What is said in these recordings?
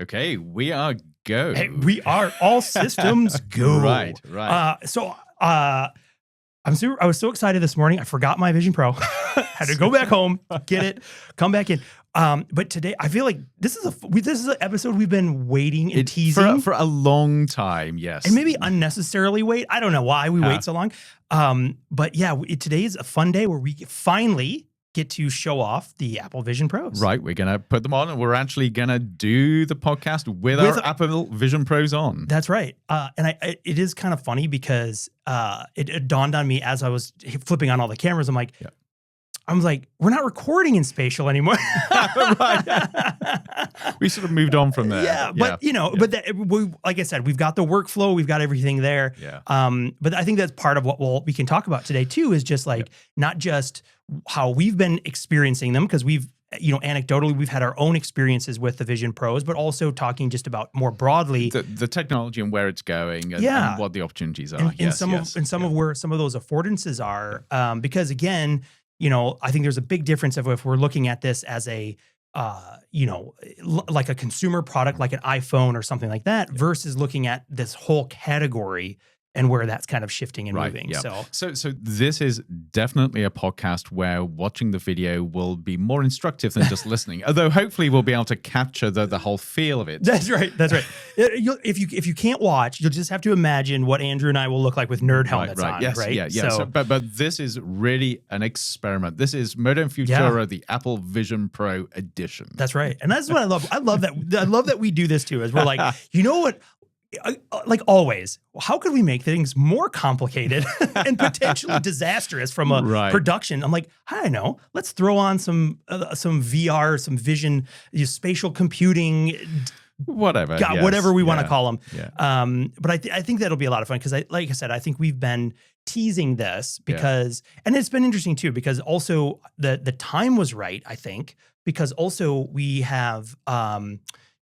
Okay, we are go. Hey, we are all systems go. Right. I was so excited this morning. I forgot my Vision Pro. Had to go back home, get it, come back in. But today I feel like this is an episode we've been waiting and teasing for a long time. Yes, and maybe unnecessarily wait. I don't know why we wait so long. But yeah, today is a fun day where we finally get to show off the Apple Vision Pros. Right, we're going to put them on, and we're actually going to do the podcast with our Apple Vision Pros on. That's right. And it is kind of funny because it dawned on me as I was flipping on all the cameras. I'm like, we're not recording in Spatial anymore. We sort of moved on from there. Yeah, but but like I said, we've got the workflow, we've got everything there. Yeah. But I think that's part of what we can talk about today too, is just like not just how we've been experiencing them, because we've anecdotally we've had our own experiences with the Vision Pros, but also talking just about more broadly the technology and where it's going, and what the opportunities are, and some of where some of those affordances are. Because again, I think there's a big difference if we're looking at this as a, like a consumer product, like an iPhone or something like that, versus looking at this whole category and where that's kind of shifting and moving. Yeah. So this is definitely a podcast where watching the video will be more instructive than just listening. Although hopefully we'll be able to capture the whole feel of it. That's right. If you can't watch, you'll just have to imagine what Andrew and I will look like with nerd helmets on. Yes, right? Yeah. So, but this is really an experiment. This is Modem Futura, the Apple Vision Pro edition. That's right, and that's what I love. I love that we do this too. As we're like, you know what? Like always, how could we make things more complicated and potentially disastrous from a production? I'm like, I don't know. Let's throw on some VR, some vision, spatial computing, whatever we want to call them. Yeah. But I think that'll be a lot of fun because, like I said, I think we've been teasing this because, and it's been interesting too because also the time was right. I think because also we have.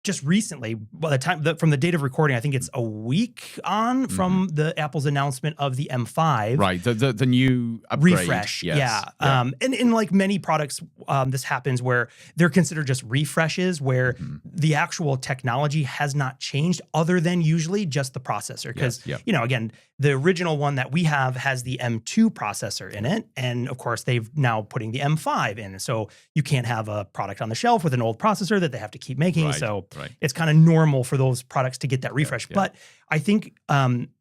Just recently, by the time from the date of recording, I think it's a week on from the Apple's announcement of the M5. Right, the new upgrade. Refresh. Yes. And in like many products, this happens where they're considered just refreshes, where the actual technology has not changed, other than usually just the processor. Because again, the original one that we have has the M2 processor in it, and of course they've now putting the M5 in. So you can't have a product on the shelf with an old processor that they have to keep making. It's kind of normal for those products to get that refresh. But I think,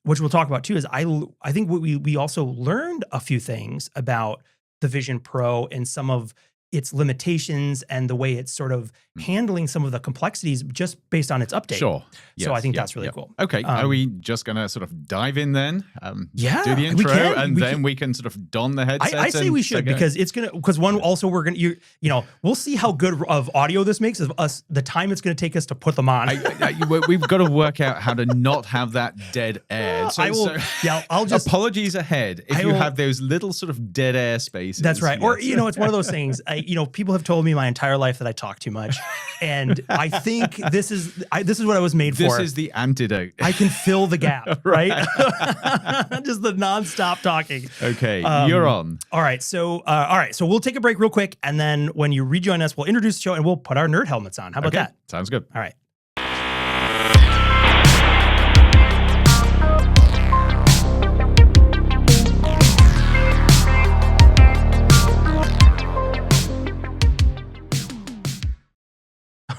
which we'll talk about too, is I think what we also learned a few things about the Vision Pro and some of its limitations and the way it's sort of handling some of the complexities just based on its update. Sure. So I think that's really cool. Okay. Are we just going to sort of dive in then? Yeah. Do the intro we can sort of don the headsets. I say we should because it's going to, because we're going to, we'll see how good of audio this makes of us, the time it's going to take us to put them on. We've got to work out how to not have that dead air. I'll just. Apologies ahead if you have those little sort of dead air spaces. That's right. Or, it's one of those things, people have told me my entire life that I talk too much. And I think this is what I was made for. This is the antidote. I can fill the gap, right? Just the nonstop talking. Okay, you're on. All right, so we'll take a break real quick, and then when you rejoin us, we'll introduce the show and we'll put our nerd helmets on. How about that? Sounds good. All right.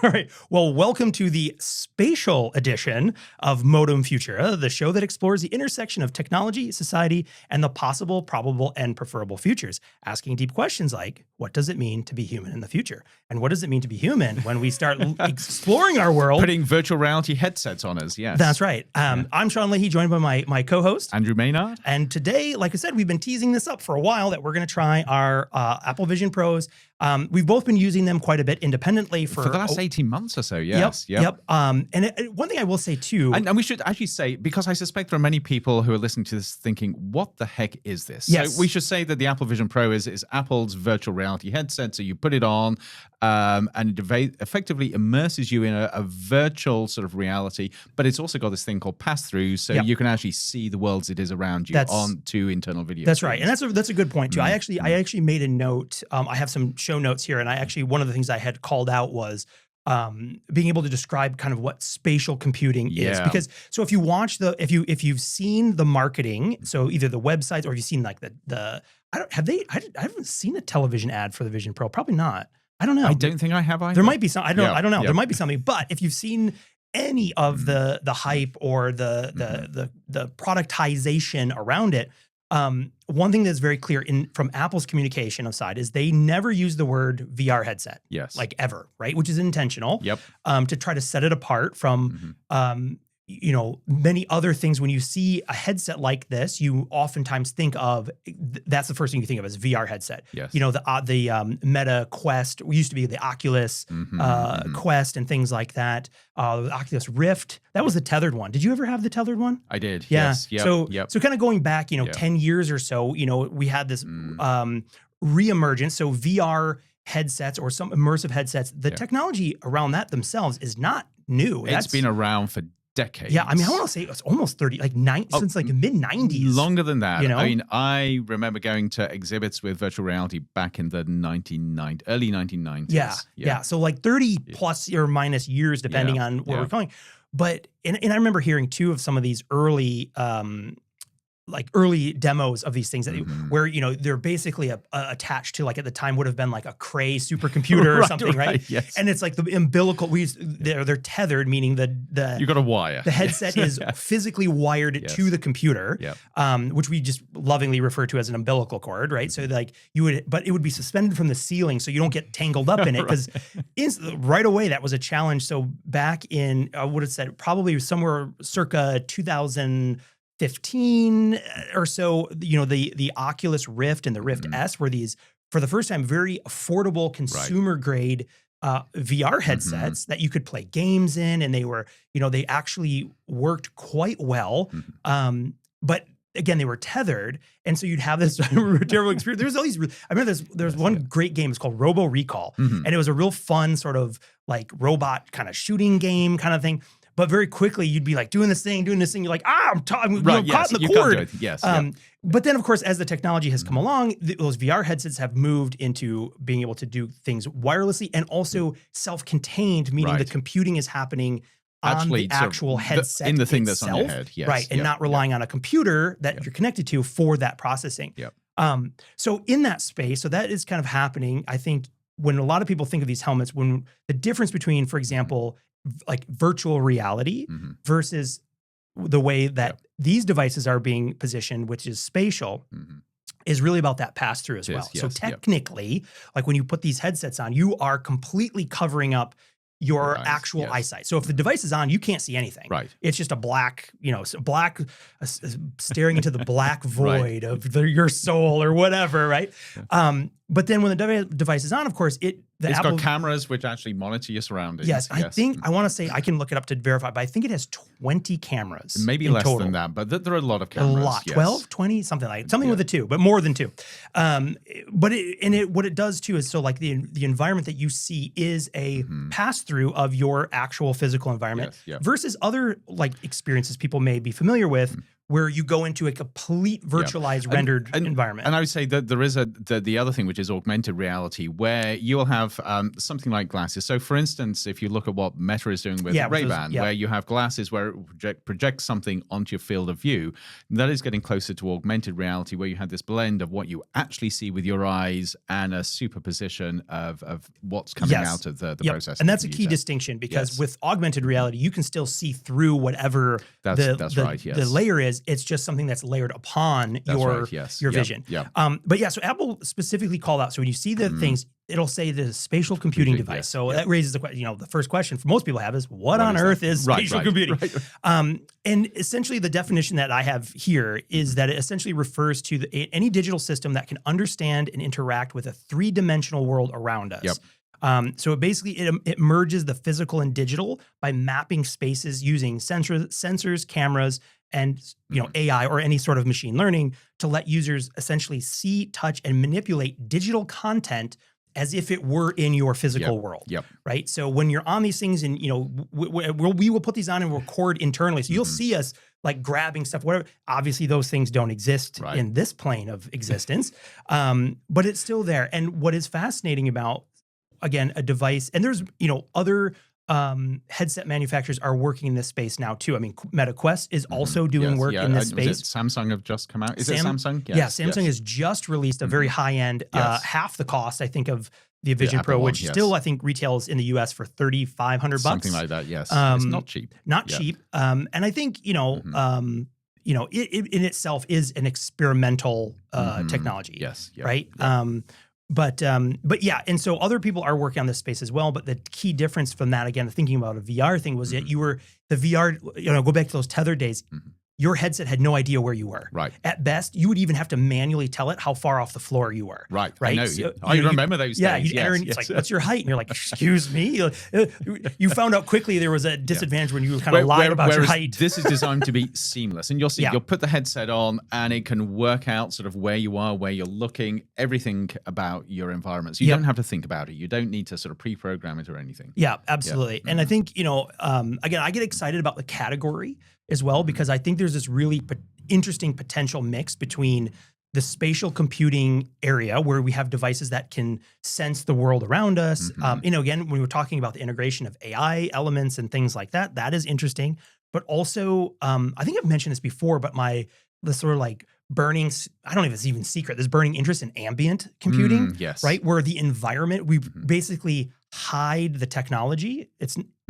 All right. Well, welcome to the Spatial edition of Modem Futura, the show that explores the intersection of technology, society, and the possible, probable, and preferable futures, asking deep questions like, what does it mean to be human in the future? And what does it mean to be human when we start exploring our world? Putting virtual reality headsets on us, yes. That's right. I'm Sean Leahy, joined by my co-host. Andrew Maynard. And today, like I said, we've been teasing this up for a while that we're going to try our Apple Vision Pros. We've both been using them quite a bit independently for the last 18 months or so, yes. Yep. And one thing I will say too... And we should actually say, because I suspect there are many people who are listening to this thinking, what the heck is this? Yes. So we should say that the Apple Vision Pro is Apple's virtual reality headset. So you put it on and it effectively immerses you in a virtual sort of reality, but it's also got this thing called pass-through, so you can actually see the worlds it is around you on two internal video That's screens. Right. And that's a good point too. I actually made a note. I have some show notes here, and one of the things I had called out was being able to describe kind of what spatial computing is. Because so if you watch if you've seen the marketing, so either the websites or if you've seen like I haven't seen a television ad for the Vision Pro. Probably not. I don't know. I don't think I have either. There might be some. I don't know. There might be something. But if you've seen any of the hype or the productization around it, one thing that's very clear from Apple's communication aside is they never use the word VR headset. Yes. Like ever, right? Which is intentional. Yep. To try to set it apart from many other things. When you see a headset like this, you oftentimes think of that's the first thing you think of as VR headset. Yes. The Meta Quest used to be the Oculus Quest and things like that. The Oculus Rift, that was the tethered one. Did you ever have the tethered one? I did. Yeah. Yes. Yep. So kind of going back, 10 years or so, we had this reemergence. So VR headsets or some immersive headsets, the technology around that themselves is not new. It's been around for decades. Yeah, I mean, I want to say it's almost 30, since like the mid-90s. Longer than that. I mean, I remember going to exhibits with virtual reality back in the early 1990s. Yeah. So like 30 plus or minus years, depending on where we're going. But, and I remember hearing too of some of these early demos of these things that where they're basically attached to, like, at the time would have been like a Cray supercomputer or something, right? Yes. And it's like the umbilical. They're tethered, meaning you got a wire. The headset is physically wired to the computer, which we just lovingly refer to as an umbilical cord, right? So like but it would be suspended from the ceiling, so you don't get tangled up in it, because right away that was a challenge. So back in I would have said probably somewhere circa 2015 or so, the Oculus Rift and the Rift S were these, for the first time, very affordable consumer grade VR headsets that you could play games in, and they were, they actually worked quite well. But again, they were tethered, and so you'd have this terrible experience. There's all these. I remember there's one great game. It's called Robo Recall, and it was a real fun sort of like robot kind of shooting game kind of thing. But very quickly, you'd be like doing this thing. You're like, I'm caught in the cord. Yes. But then, of course, as the technology has come along, those VR headsets have moved into being able to do things wirelessly and also self-contained, meaning the computing is happening on the actual headset in the thing itself, that's on your head. Yes. Right, and not relying on a computer that you're connected to for that processing. So in that space, so that is kind of happening. I think when a lot of people think of these helmets, when the difference between, for example, like virtual reality versus the way that these devices are being positioned, which is spatial, is really about that pass through as well. So technically, like when you put these headsets on, you are completely covering up your actual eyesight. So if the device is on, you can't see anything. Right. It's just a black, staring into the black void of your soul or whatever, right? But then when the device is on, of course, it's got cameras which actually monitor your surroundings. Yes, I think, I want to say, I can look it up to verify, but I think it has 20 cameras. Maybe less than that, but there are a lot of cameras. A lot, 12, 20, something with a 2, but more than 2. But what it does too is, so like the environment that you see is a pass through of your actual physical environment versus other like experiences people may be familiar with, where you go into a complete virtualized rendered environment. And I would say that there is the other thing, which is augmented reality, where you will have something like glasses. So for instance, if you look at what Meta is doing with Ray-Ban, where you have glasses where it projects something onto your field of view, that is getting closer to augmented reality, where you have this blend of what you actually see with your eyes and a superposition of what's coming out of the process. And that's a key distinction, because with augmented reality, you can still see through whatever the layer is. It's just something that's layered upon your vision. But so Apple specifically called out. So when you see the things, it'll say the spatial computing device. So that raises the question. The first question for most people have is, what on earth is spatial computing? And essentially, the definition that I have here is that it essentially refers to any digital system that can understand and interact with a 3-dimensional world around us. So it merges the physical and digital by mapping spaces using sensors, cameras, and AI or any sort of machine learning to let users essentially see, touch, and manipulate digital content as if it were in your physical world, right? So when you're on these things, and we will put these on and record internally, so you'll see us like grabbing stuff, whatever. Obviously, those things don't exist in this plane of existence, but it's still there. And what is fascinating about again, a device, and there's, other headset manufacturers are working in this space now too. I mean, Meta Quest is also doing work in this space. Samsung have just come out. Is it Samsung? Yes, yeah, Samsung has just released a very high-end, half the cost, I think, of the Vision Pro, which still I think retails in the US for $3,500. Something like that, yes. It's not cheap. Not cheap. And I think, it in itself is an experimental technology. Yes. Yeah, right. Yeah. But yeah, and so other people are working on this space as well. But the key difference from that, again, thinking about a VR thing, was that you were the VR. Go back to those tether days. Your headset had no idea where you were. Right. At best, you would even have to manually tell it how far off the floor you were. Right. Right. I know. So, I remember those days. Yeah. You'd enter and it's like, what's your height? And you're like, excuse me. You found out quickly there was a disadvantage when you kind of lied about your height. This is designed to be seamless. And you'll see, you'll put the headset on and it can work out sort of where you are, where you're looking, everything about your environment. So you don't have to think about it. You don't need to sort of pre-program it or anything. Yeah, absolutely. Yeah. And I think, again, I get excited about the category as well, because I think there's this really interesting potential mix between the spatial computing area, where we have devices that can sense the world around us. Again, when we were talking about the integration of AI elements and things like that, that is interesting. But also, I think I've mentioned this before, but the sort of like burning, I don't know if it's even secret, this burning interest in ambient computing, right? Where the environment, we basically hide the technology.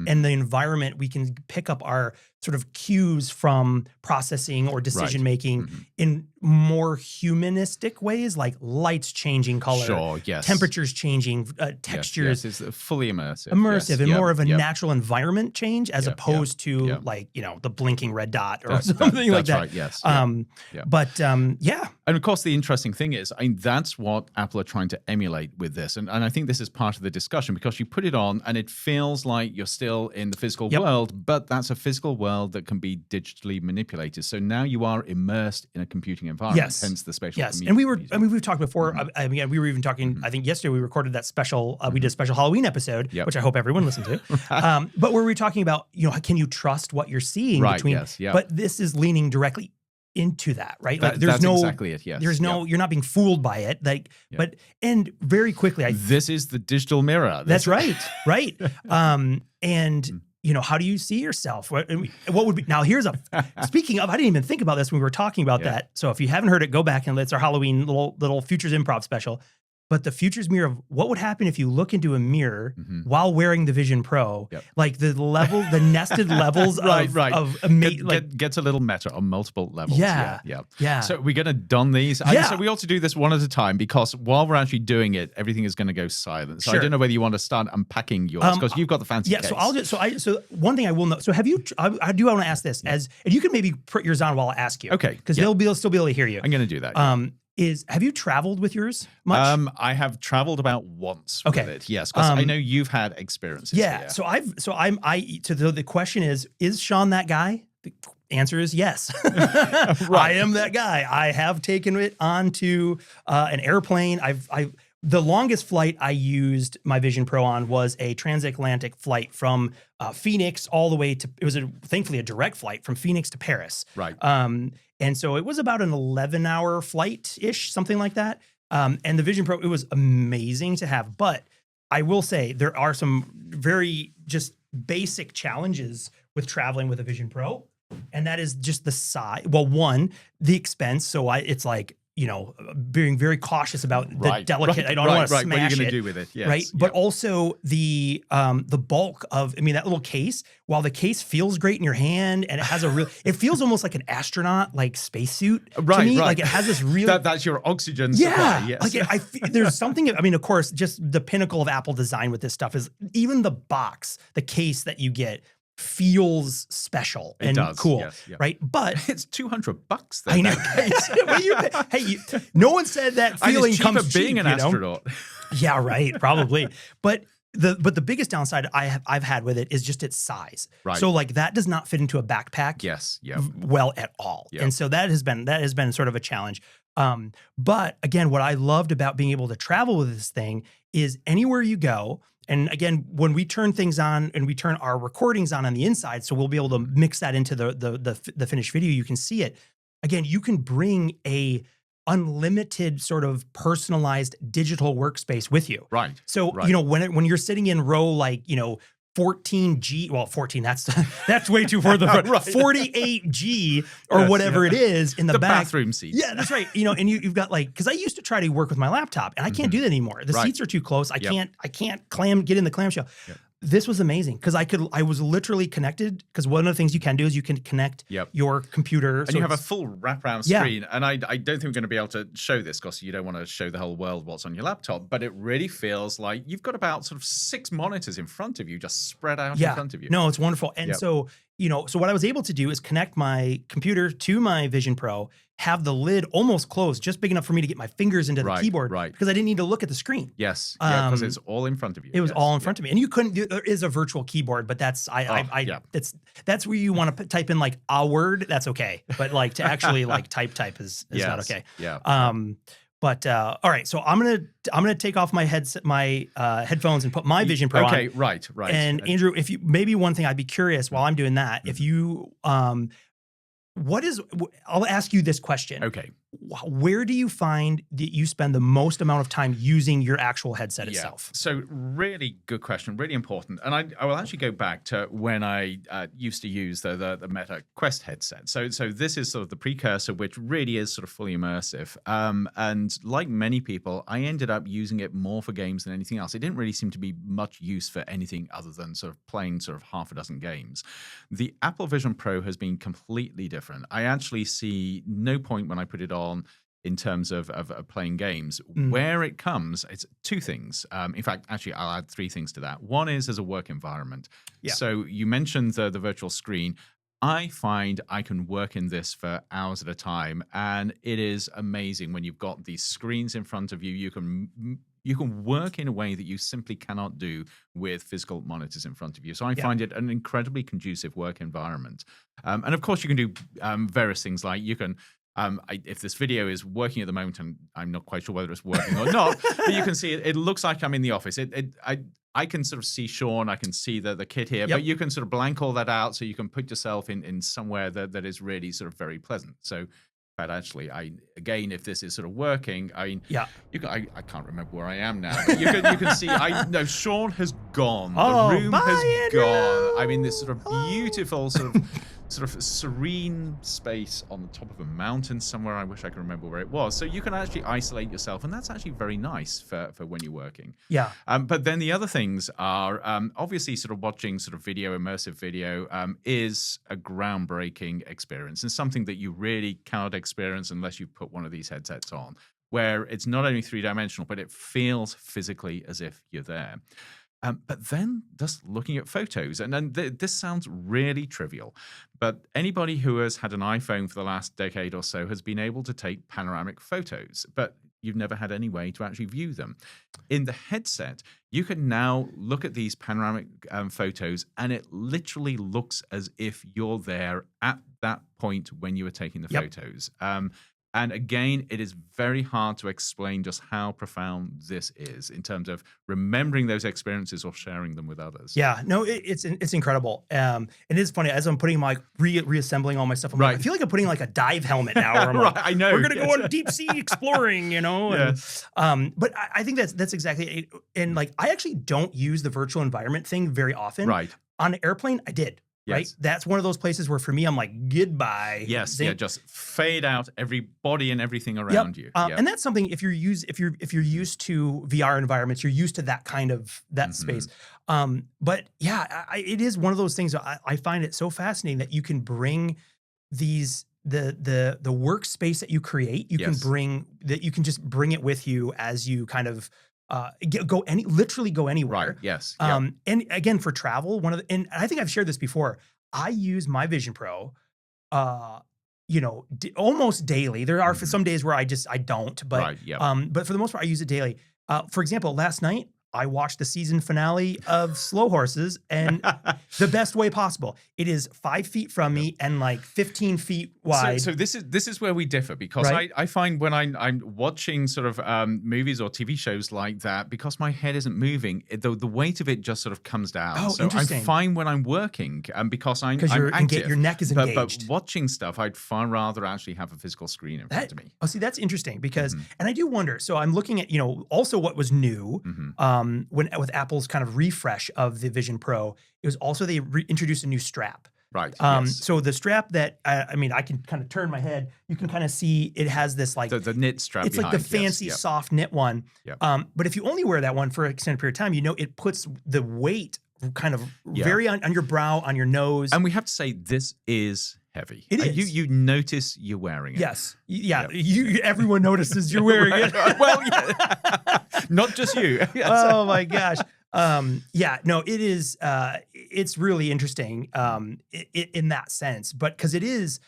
And the environment, we can pick up our sort of cues from processing or decision making in more humanistic ways, like lights changing color, temperatures changing, textures. It's fully immersive. And more of a natural environment change, as opposed to like, the blinking red dot or something like that. That's right, yes. But And of course, the interesting thing is, that's what Apple are trying to emulate with this. And I think this is part of the discussion, because you put it on and it feels like you're still in the physical world, but that's a physical world that can be digitally manipulated. So now you are immersed in a computing environment, hence the spatial computing. And we've talked before. We were even talking, I think yesterday we recorded that special, we did a special Halloween episode, which I hope everyone listened to. But where we were talking about, can you trust what you're seeing between, but this is leaning directly into that, right? Like that's exactly it. Yes. There's no, you're not being fooled by it. Like, and very quickly, this is the digital mirror. That's right. Right. And how do you see yourself? What would be, now here's speaking of, I didn't even think about this when we were talking about that. So if you haven't heard it, go back and it's our Halloween little Futures Improv special. But the Futures mirror of what would happen if you look into a mirror while wearing the Vision Pro, like the nested levels gets a little meta on multiple levels. Yeah. So we're going to don these. So we ought to do this one at a time, because while we're actually doing it, everything is going to go silent. So I don't know whether you want to start unpacking yours, because you've got the fancy case. So one thing I will know. So have you? I do want to ask this, and you can maybe put yours on while I ask you. Okay. Because they'll still be able to hear you. I'm going to do that. Have you traveled with yours much? I have traveled about once with it. Yes, because I know you've had experiences. Yeah. Here. So the question is Sean that guy? The answer is yes. I am that guy. I have taken it onto an airplane. The longest flight I used my Vision Pro on was a transatlantic flight from Phoenix all the way to, it was thankfully a direct flight from Phoenix to Paris. Right. And so it was about an 11-hour flight-ish, something like that. And the Vision Pro, it was amazing to have. But I will say there are some very just basic challenges with traveling with a Vision Pro. And that is just the size. Well, one, the expense. So it's like, being very cautious about the delicate. I don't want to smash it. What are you going to do with it? Yes. Right. But also the bulk of, that little case, while the case feels great in your hand and it has it feels almost like an astronaut, like spacesuit to me. Like it has this real. That's your oxygen supply. Yes. Like there's something, of course, just the pinnacle of Apple design with this stuff is even the box, the case that you get feels special and cool, right? But it's $200. I know. Hey, no one said that feeling comes cheap, being an astronaut. Yeah, right. Probably, but the biggest downside I've had with it is just its size. Right. So like that does not fit into a backpack. Yes. Yeah. Well, at all. Yep. And so that has been sort of a challenge. But again, what I loved about being able to travel with this thing is anywhere you go. And again, when we turn things on and we turn our recordings on the inside, so we'll be able to mix that into the finished video, you can see it. Again, you can bring a unlimited sort of personalized digital workspace with you. Right. So, right. When you're sitting in row, like, 14G, well, 14, that's way too far the front, right. 48G or whatever it is in the back. Bathroom seats. Yeah, that's right. And you've got because I used to try to work with my laptop and I can't do that anymore. The seats are too close. I can't get in the clamshell. Yep. This was amazing because I was literally connected, because one of the things you can do is you can connect your computer. And you have a full wraparound screen. And I don't think we're going to be able to show this because you don't want to show the whole world what's on your laptop, but it really feels like you've got about sort of 6 monitors in front of you, just spread out in front of you. No, it's wonderful. And so what I was able to do is connect my computer to my Vision Pro, have the lid almost closed, just big enough for me to get my fingers into the keyboard, because I didn't need to look at the screen. Yes, because it's all in front of you. It was all in front of me, and you couldn't. There is a virtual keyboard, but that's that's where you want to type in like a word. That's okay, but like to actually like type is not okay. Yeah. But all right, so I'm gonna take off my headphones and put my Vision Pro on. Okay, right. And Andrew, if you maybe one thing I'd be curious while I'm doing that, if you I'll ask you this question. Okay. Where do you find that you spend the most amount of time using your actual headset itself? So really good question, really important. And I will actually go back to when I used to use the Meta Quest headset. So this is sort of the precursor, which really is sort of fully immersive. And like many people, I ended up using it more for games than anything else. It didn't really seem to be much use for anything other than sort of playing sort of half a dozen games. The Apple Vision Pro has been completely different. I actually see no point when I put it on in terms of playing games. Where it comes, it's 2 things. In fact, actually, I'll add 3 things to that. One is as a work environment. Yeah. So you mentioned the virtual screen. I find I can work in this for hours at a time, and it is amazing when you've got these screens in front of you. You can work in a way that you simply cannot do with physical monitors in front of you. So I find it an incredibly conducive work environment. And of course, you can do various things like you can, if this video is working at the moment, and I'm not quite sure whether it's working or not, but you can see it looks like I'm in the office. I can sort of see Sean, I can see the kit here, but you can sort of blank all that out so you can put yourself in somewhere that is really sort of very pleasant. So but actually, again, if this is sort of working, I can't remember where I am now. But you can see, Sean has gone. The room has gone. I mean, this sort of beautiful sort of serene space on the top of a mountain somewhere. I wish I could remember where it was. So you can actually isolate yourself, and that's actually very nice for when you're working. Yeah. But then the other things are obviously sort of watching sort of video, immersive video is a groundbreaking experience, and something that you really cannot experience unless you put one of these headsets on, where it's not only 3-dimensional, but it feels physically as if you're there. But then just looking at photos, and then this sounds really trivial, but anybody who has had an iPhone for the last decade or so has been able to take panoramic photos, but you've never had any way to actually view them. In the headset, you can now look at these panoramic photos, and it literally looks as if you're there at that point when you were taking the photos. And again, it is very hard to explain just how profound this is in terms of remembering those experiences or sharing them with others. Yeah, no, it's incredible. It is funny, as I'm putting my reassembling all my stuff, I'm like, I feel like I'm putting like a dive helmet now. Where I'm like, I know. We're going to go on deep sea exploring, Yes. But I think that's exactly it. And like, I actually don't use the virtual environment thing very often. Right. On an airplane, I did. Yes. Right. That's one of those places where for me, I'm like, goodbye. Yes. Just fade out everybody and everything around you. And that's something, if you're used to VR environments, you're used to that kind of space. But yeah, it is one of those things. I find it so fascinating that you can bring the workspace that you create. You can just bring it with you as you kind of literally go anywhere. Right. Yes. And again, for travel, and I think I've shared this before, I use my Vision Pro, almost daily. There are some days where I don't, but, but for the most part, I use it daily. For example, last night I watched the season finale of Slow Horses, and the best way possible. It is 5 feet from me and like 15 feet wide. So this is where we differ, because I find when I'm watching sort of movies or TV shows like that, because my head isn't moving, the weight of it just sort of comes down. Oh, so interesting. I'm fine when I'm working, because I'm active. Your neck is engaged. But watching stuff, I'd far rather actually have a physical screen in front of me. Oh, see, that's interesting because, and I do wonder. So I'm looking at, also what was new with Apple's kind of refresh of the Vision Pro. It was also they introduced a new strap. Right. So the strap that I can kind of turn my head. You can kind of see it has this like the knit strap. It's like the fancy soft knit one. Yep. But if you only wear that one for an extended period of time, it puts the weight kind of very on your brow, on your nose. And we have to say this is heavy. It is. You notice you're wearing it. Yes. Yeah. Yep. Everyone notices you're wearing it. Well, yeah. Not just you. Yes. Oh my gosh. It is, it's really interesting, in that sense, but cause it is,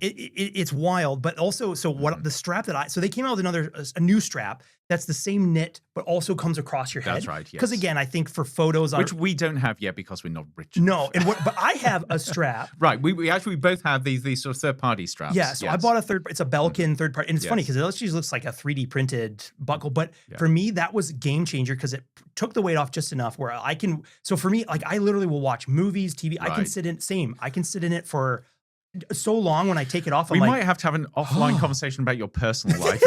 it's wild, but also, so what the strap so they came out with a new strap that's the same knit, but also comes across your head. That's right. Yes. Cause again, I think for photos, which we don't have yet because we're not rich. No. But I have a strap. Right. We actually both have these sort of third-party straps. Yeah. So I bought it's a Belkin third party. And it's funny because it actually looks like a 3D printed buckle. But for me, that was game changer because it took the weight off just enough where I can, so for me, like I literally will watch movies, TV. I can sit in it for so long when I take it off. We might have to have an offline conversation about your personal life.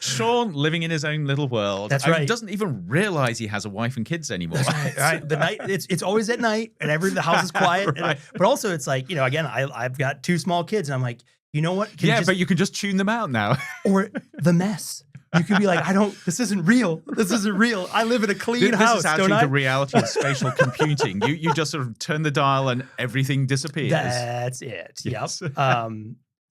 Sean living in his own little world. That's right. He doesn't even realize he has a wife and kids anymore. That's right. The night it's always at night and the house is quiet. Right. But also it's like, again, I've got 2 small kids and I'm like, you know what? But you can just tune them out now. Or the mess. You could be like, this isn't real. This isn't real. I live in a clean house, This is actually the reality of spatial computing. You just sort of turn the dial and everything disappears. That's it. Yes. Yep.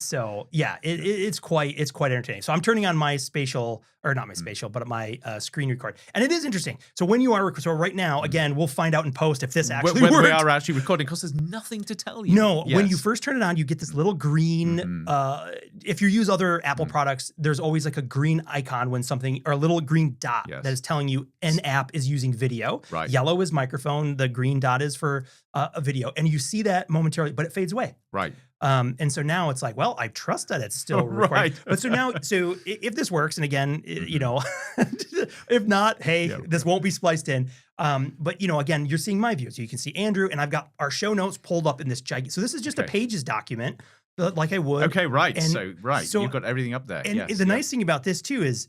So yeah, it's quite entertaining. So I'm turning on my spatial, or not my spatial, but my screen record, and it is interesting. So when you are, so right now, again, we'll find out in post if this actually works. We are actually recording because there's nothing to tell you. No, when you first turn it on, you get this little green. If you use other Apple products, there's always like a green icon when something, or a little green dot that is telling you an app is using video. Right. Yellow is microphone. The green dot is for a video, and you see that momentarily, but it fades away. Right. And so now it's like, well, I trust that it's still recording. Right. But so if this works, and again, if not, hey, this won't be spliced in. But again, you're seeing my view. So you can see Andrew, and I've got our show notes pulled up in this giant. So this is just a Pages document, like I would. Okay, right. And So you've got everything up there. And the nice thing about this too is,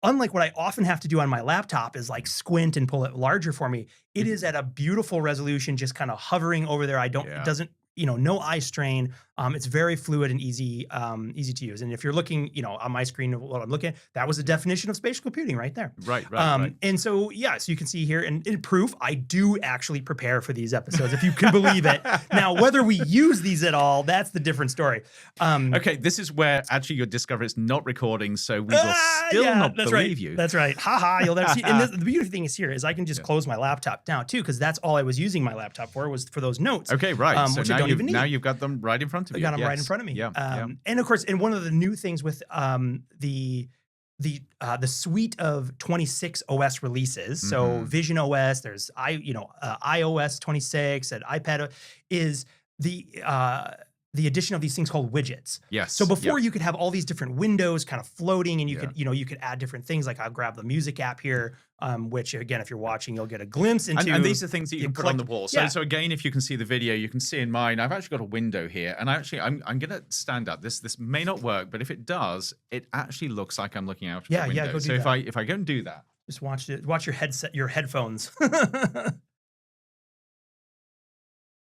unlike what I often have to do on my laptop is like squint and pull it larger for me, it is at a beautiful resolution, just kind of hovering over there. It doesn't, no eye strain. It's very fluid and easy to use. And if you're looking, on my screen, what I'm looking at, that was a definition of spatial computing right there. Right. And so, so you can see here, and in proof, I do actually prepare for these episodes, if you can believe it. Now, whether we use these at all, that's the different story. Okay, this is where actually you'll discover it's not recording, so we will still not believe you. That's right. You'll never see. And the beautiful thing is here is I can just close my laptop down too, because that's all I was using my laptop for, was for those notes. Okay, right. Which I don't even need. Now you've got them right in front of you. I got them right in front of me. Yeah. And of course, and one of the new things with the suite of 26 OS releases, so Vision OS, there's iOS 26 and iPad, is the addition of these things called widgets. Yes. So before you could have all these different windows kind of floating, and you could, you could add different things. Like I'll grab the music app here, which again, if you're watching, you'll get a glimpse into. And these are things that you can put on the wall. So, Yeah. so again, if you can see the video, you can see in mine, I've actually got a window here, and I'm going to stand up. This may not work, but if it does, it actually looks like I'm looking out of the window. Yeah, go do so that. if I go and do that, Just watch your headset, your headphones.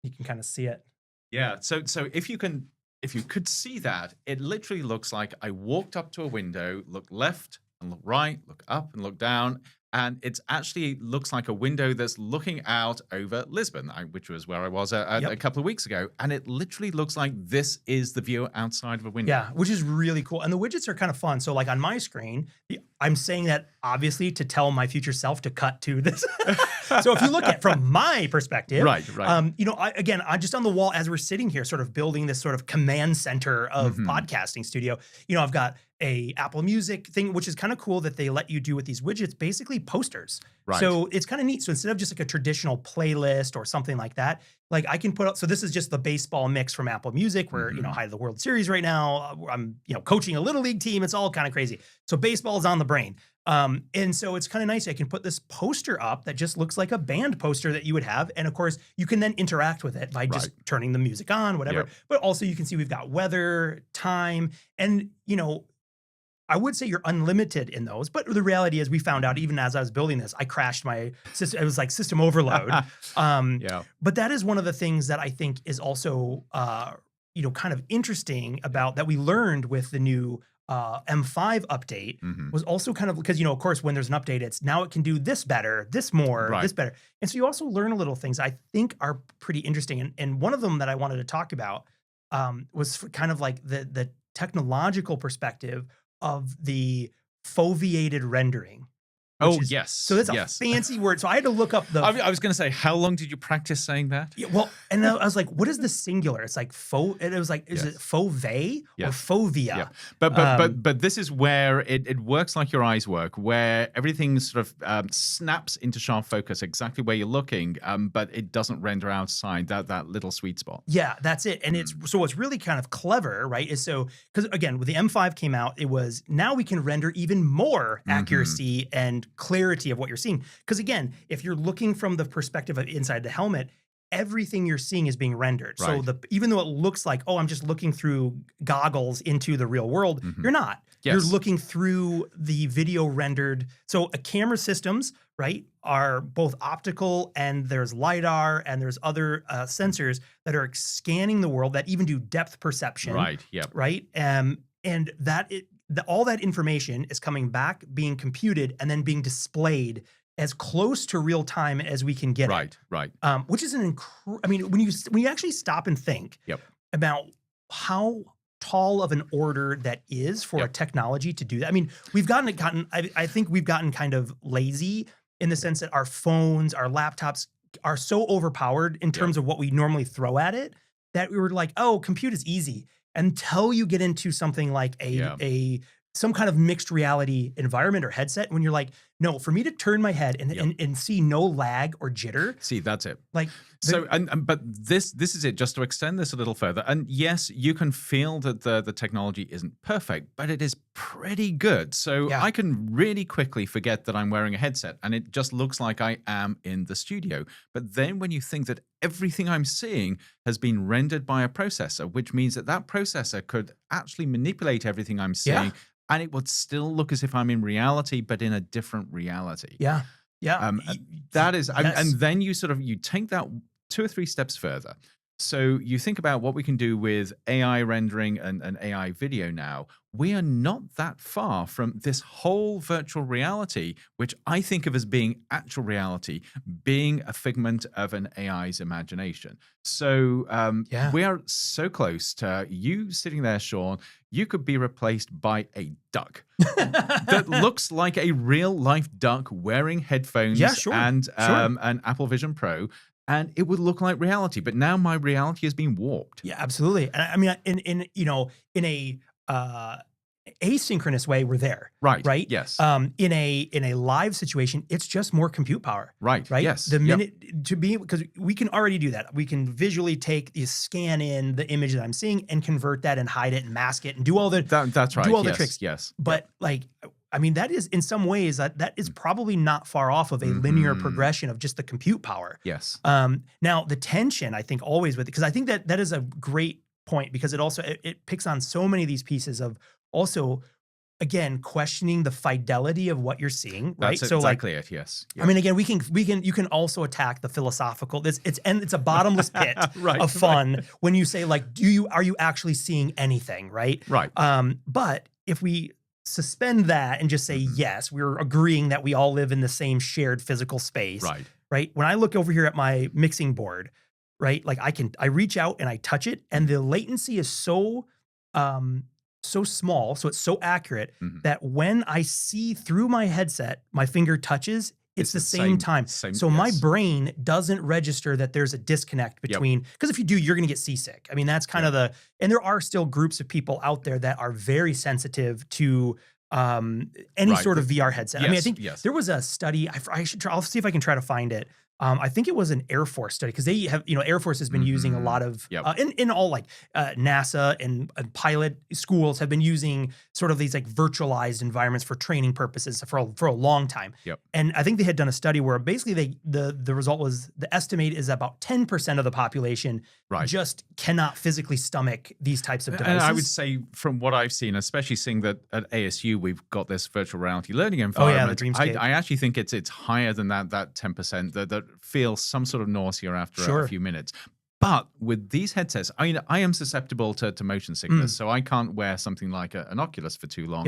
You can kind of see it. yeah. So if you could see that, it literally looks like I walked up to a window, looked left and look right, look up and look down, and it actually looks like a window that's looking out over Lisbon, which was where I was a couple of weeks ago, and it literally looks like this is the view outside of a window. Yeah, which is really cool. And the widgets are kind of fun. So like on my screen, I'm saying that obviously to tell my future self to cut to this. So if you look at from my perspective, right. I just on the wall as we're sitting here, sort of building this sort of command center of podcasting studio. I've got a Apple Music thing, which is kind of cool that they let you do with these widgets, basically posters. Right. So it's kind of neat. So instead of just like a traditional playlist or something like that, like I can put up, so this is just the baseball mix from Apple Music where, you know, high to the World Series right now. I'm, you know, coaching a little league team. It's all kind of crazy. So baseball is on the brain. And so it's kind of nice. I can put this poster up that just looks like a band poster that you would have. And of course, you can then interact with it by just turning the music on, whatever. Yep. But also you can see we've got weather, time, and, you know, I would say you're unlimited in those, but the reality is we found out even as I was building this, I crashed my system. It was like system overload. But that is one of the things that I think is also, you know, kind of interesting about that we learned with the new M5 update was also kind of because, you know, of course, when there's an update, it's now it can do this better, this more, this better. And so you also learn a little things I think are pretty interesting. And one of them that I wanted to talk about was kind of like the technological perspective of the foveated rendering. Yes. So that's a fancy word. So I had to look up the. I was going to say, how long did you practice saying that? Yeah, well, and I was like, what is the singular? It's like and it was like, is it fove or fovea? Yeah. But this is where it works like your eyes work, where everything sort of snaps into sharp focus exactly where you're looking, but it doesn't render outside that little sweet spot. Yeah, that's it. And it's so what's really kind of clever, right? Is so because again, when the M5 came out, it was now we can render even more accuracy and clarity of what you're seeing. Because again, if you're looking from the perspective of inside the helmet, everything you're seeing is being rendered. So even though it looks like, oh, I'm just looking through goggles into the real world, you're not. You're looking through the video rendered. So a camera systems, right, are both optical and there's LiDAR and there's other sensors that are scanning the world that even do depth perception. Right. Yep. Right. And that all that information is coming back, being computed, and then being displayed as close to real time as we can get it. Right. Which is I mean, when you actually stop and think about how tall of an order that is for a technology to do that. I mean, I think we've gotten kind of lazy in the sense that our phones, our laptops are so overpowered in terms of what we normally throw at it that we were like, oh, compute is easy. Until you get into something like some kind of mixed reality environment or headset, when you're like, no, for me to turn my head and see no lag or jitter. See, that's it. Like but this is it. Just to extend this a little further, and yes, you can feel that the technology isn't perfect, but it is pretty good. So I can really quickly forget that I'm wearing a headset, and it just looks like I am in the studio. But then when you think that everything I'm seeing has been rendered by a processor, which means that processor could actually manipulate everything I'm seeing. And it would still look as if I'm in reality, but in a different reality. Yeah. That is, and then you take that 2 or 3 steps further. So you think about what we can do with AI rendering and AI video now. We are not that far from this whole virtual reality, which I think of as being actual reality, being a figment of an AI's imagination. So we are so close to you sitting there, Sean. You could be replaced by a duck that looks like a real life duck wearing headphones and an Apple Vision Pro. And it would look like reality, but now my reality has been warped. Yeah, absolutely. And I mean, in a asynchronous way, we're there. Right. Yes. In a live situation, it's just more compute power. Right. Yes. The minute to be, because we can already do that. We can visually scan in the image that I'm seeing and convert that and hide it and mask it and do all the that's right. Do all the tricks. Yes. But I mean, that is in some ways that is probably not far off of a linear progression of just the compute power. Yes. Now the tension, I think, always with it, because I think that is a great point, because it also it picks on so many of these pieces of also, again, questioning the fidelity of what you're seing. Right. That's exactly it. Yes. I mean, again, you can also attack the philosophical. It's a bottomless pit of fun when you say like, are you actually seeing anything? Right. Right. But if we suspend that and just say, yes, we're agreeing that we all live in the same shared physical space. Right. When I look over here at my mixing board, right, like I reach out and I touch it, and the latency is so small, so it's so accurate that when I see through my headset, my finger touches, It's the same time. So my brain doesn't register that there's a disconnect between, because if you do, you're going to get seasick. I mean, that's kind of and there are still groups of people out there that are very sensitive to any sort of VR headset. I mean, I think there was a study, I'll see if I can try to find it. I think it was an Air Force study, because they have, Air Force has been using a lot of, in all like NASA and pilot schools have been using sort of these like virtualized environments for training purposes for a long time. And I think they had done a study where basically the result was, the estimate is about 10% of the population just cannot physically stomach these types of devices. And I would say, from what I've seen, especially seeing that at ASU we've got this virtual reality learning environment, the Dreamscape. I actually think it's higher than that 10% that feel some sort of nausea after a few minutes. But with these headsets, I mean, I am susceptible to motion sickness, so I can't wear something like an Oculus for too long.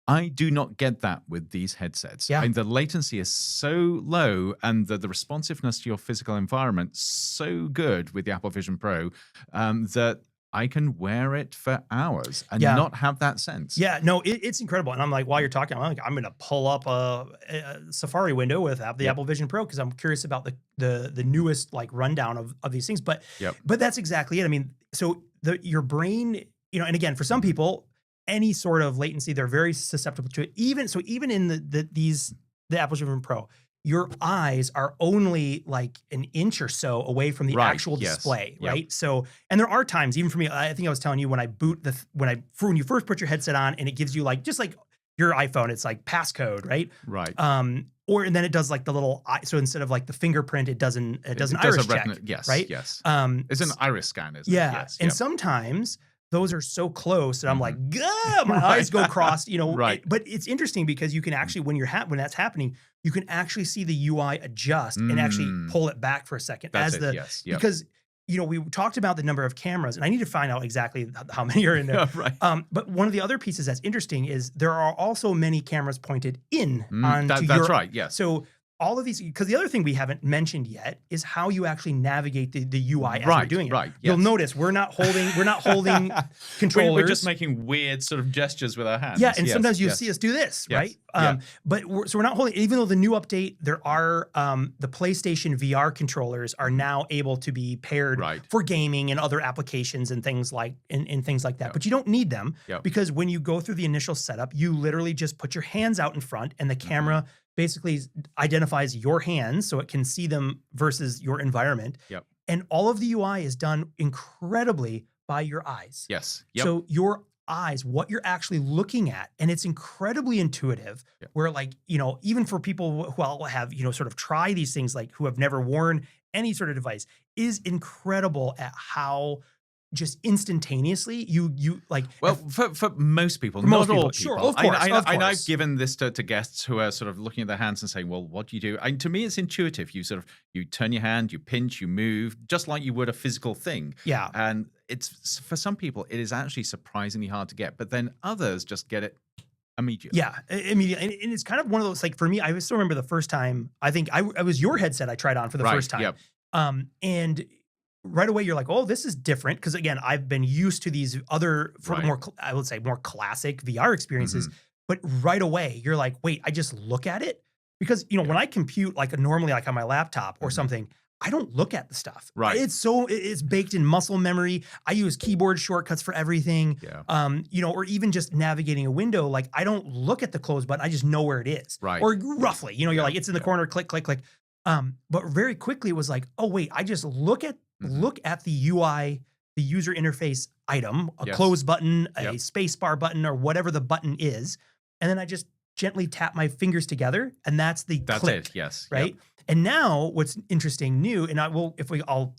I do not get that with these headsets. I mean, the latency is so low, and the responsiveness to your physical environment so good with the Apple Vision Pro that I can wear it for hours and not have that sense. Yeah, no, it's incredible. And I'm like, while you're talking, I'm going to pull up a Safari window with the Apple Vision Pro, because I'm curious about the newest like rundown of these things. But that's exactly it. I mean, so your brain, and again, for some people, any sort of latency, they're very susceptible to it. Even in the Apple Vision Pro, your eyes are only like an inch or so away from the actual display, right? So, and there are times, even for me, I think I was telling you, when I boot when you first put your headset on and it gives you like, just like your iPhone, it's like passcode, right? And then it does like the little so instead of like the fingerprint, it does an iris check, right? It's an iris scan, isn't it? Yes. And sometimes those are so close that I'm like, my eyes go crossed, But it's interesting because you can actually, when that's happening, you can actually see the UI adjust and actually pull it back for a second. Because, we talked about the number of cameras, and I need to find out exactly how many are in there. But one of the other pieces that's interesting is there are also many cameras pointed in onto that's right, yes. So all of these, because the other thing we haven't mentioned yet is how you actually navigate the UI as you're doing it. You'll notice we're not holding controllers. We're just making weird sort of gestures with our hands. Yeah, and sometimes you see us do this, right? But we're not holding. Even though the new update, there are the PlayStation VR controllers are now able to be paired for gaming and other applications and things like that. But you don't need them because when you go through the initial setup, you literally just put your hands out in front, and the camera basically identifies your hands so it can see them versus your environment. And all of the UI is done incredibly by your eyes. So your eyes, what you're actually looking at, and it's incredibly intuitive where like, even for people who will have, sort of try these things, like who have never worn any sort of device, is incredible at how just instantaneously you like. Well, for most people, not all people. Sure, of course. I've given this to guests who are sort of looking at their hands and saying, well, what do you do? And to me, it's intuitive. You turn your hand, you pinch, you move, just like you would a physical thing. And it's, for some people, it is actually surprisingly hard to get, but then others just get it immediately. Immediately. And it's kind of one of those, like, for me, I still remember the first time, I think I was your headset I tried on for the first time. And right away, you're like, oh, this is different. Because again, I've been used to these other, more, I would say, more classic VR experiences. But right away, you're like, wait, I just look at it? Because, when I compute like normally, like on my laptop or something, I don't look at the stuff. It's baked in muscle memory. I use keyboard shortcuts for everything. Or even just navigating a window. Like, I don't look at the close button. I just know where it is. Or roughly, you're like, it's in the corner, click, click, click. But very quickly it was like, oh wait, I just look at the UI, the user interface item, a close button, a space bar button, or whatever the button is, and then I just gently tap my fingers together, and that's click. Right. And now what's interesting, new, and I'll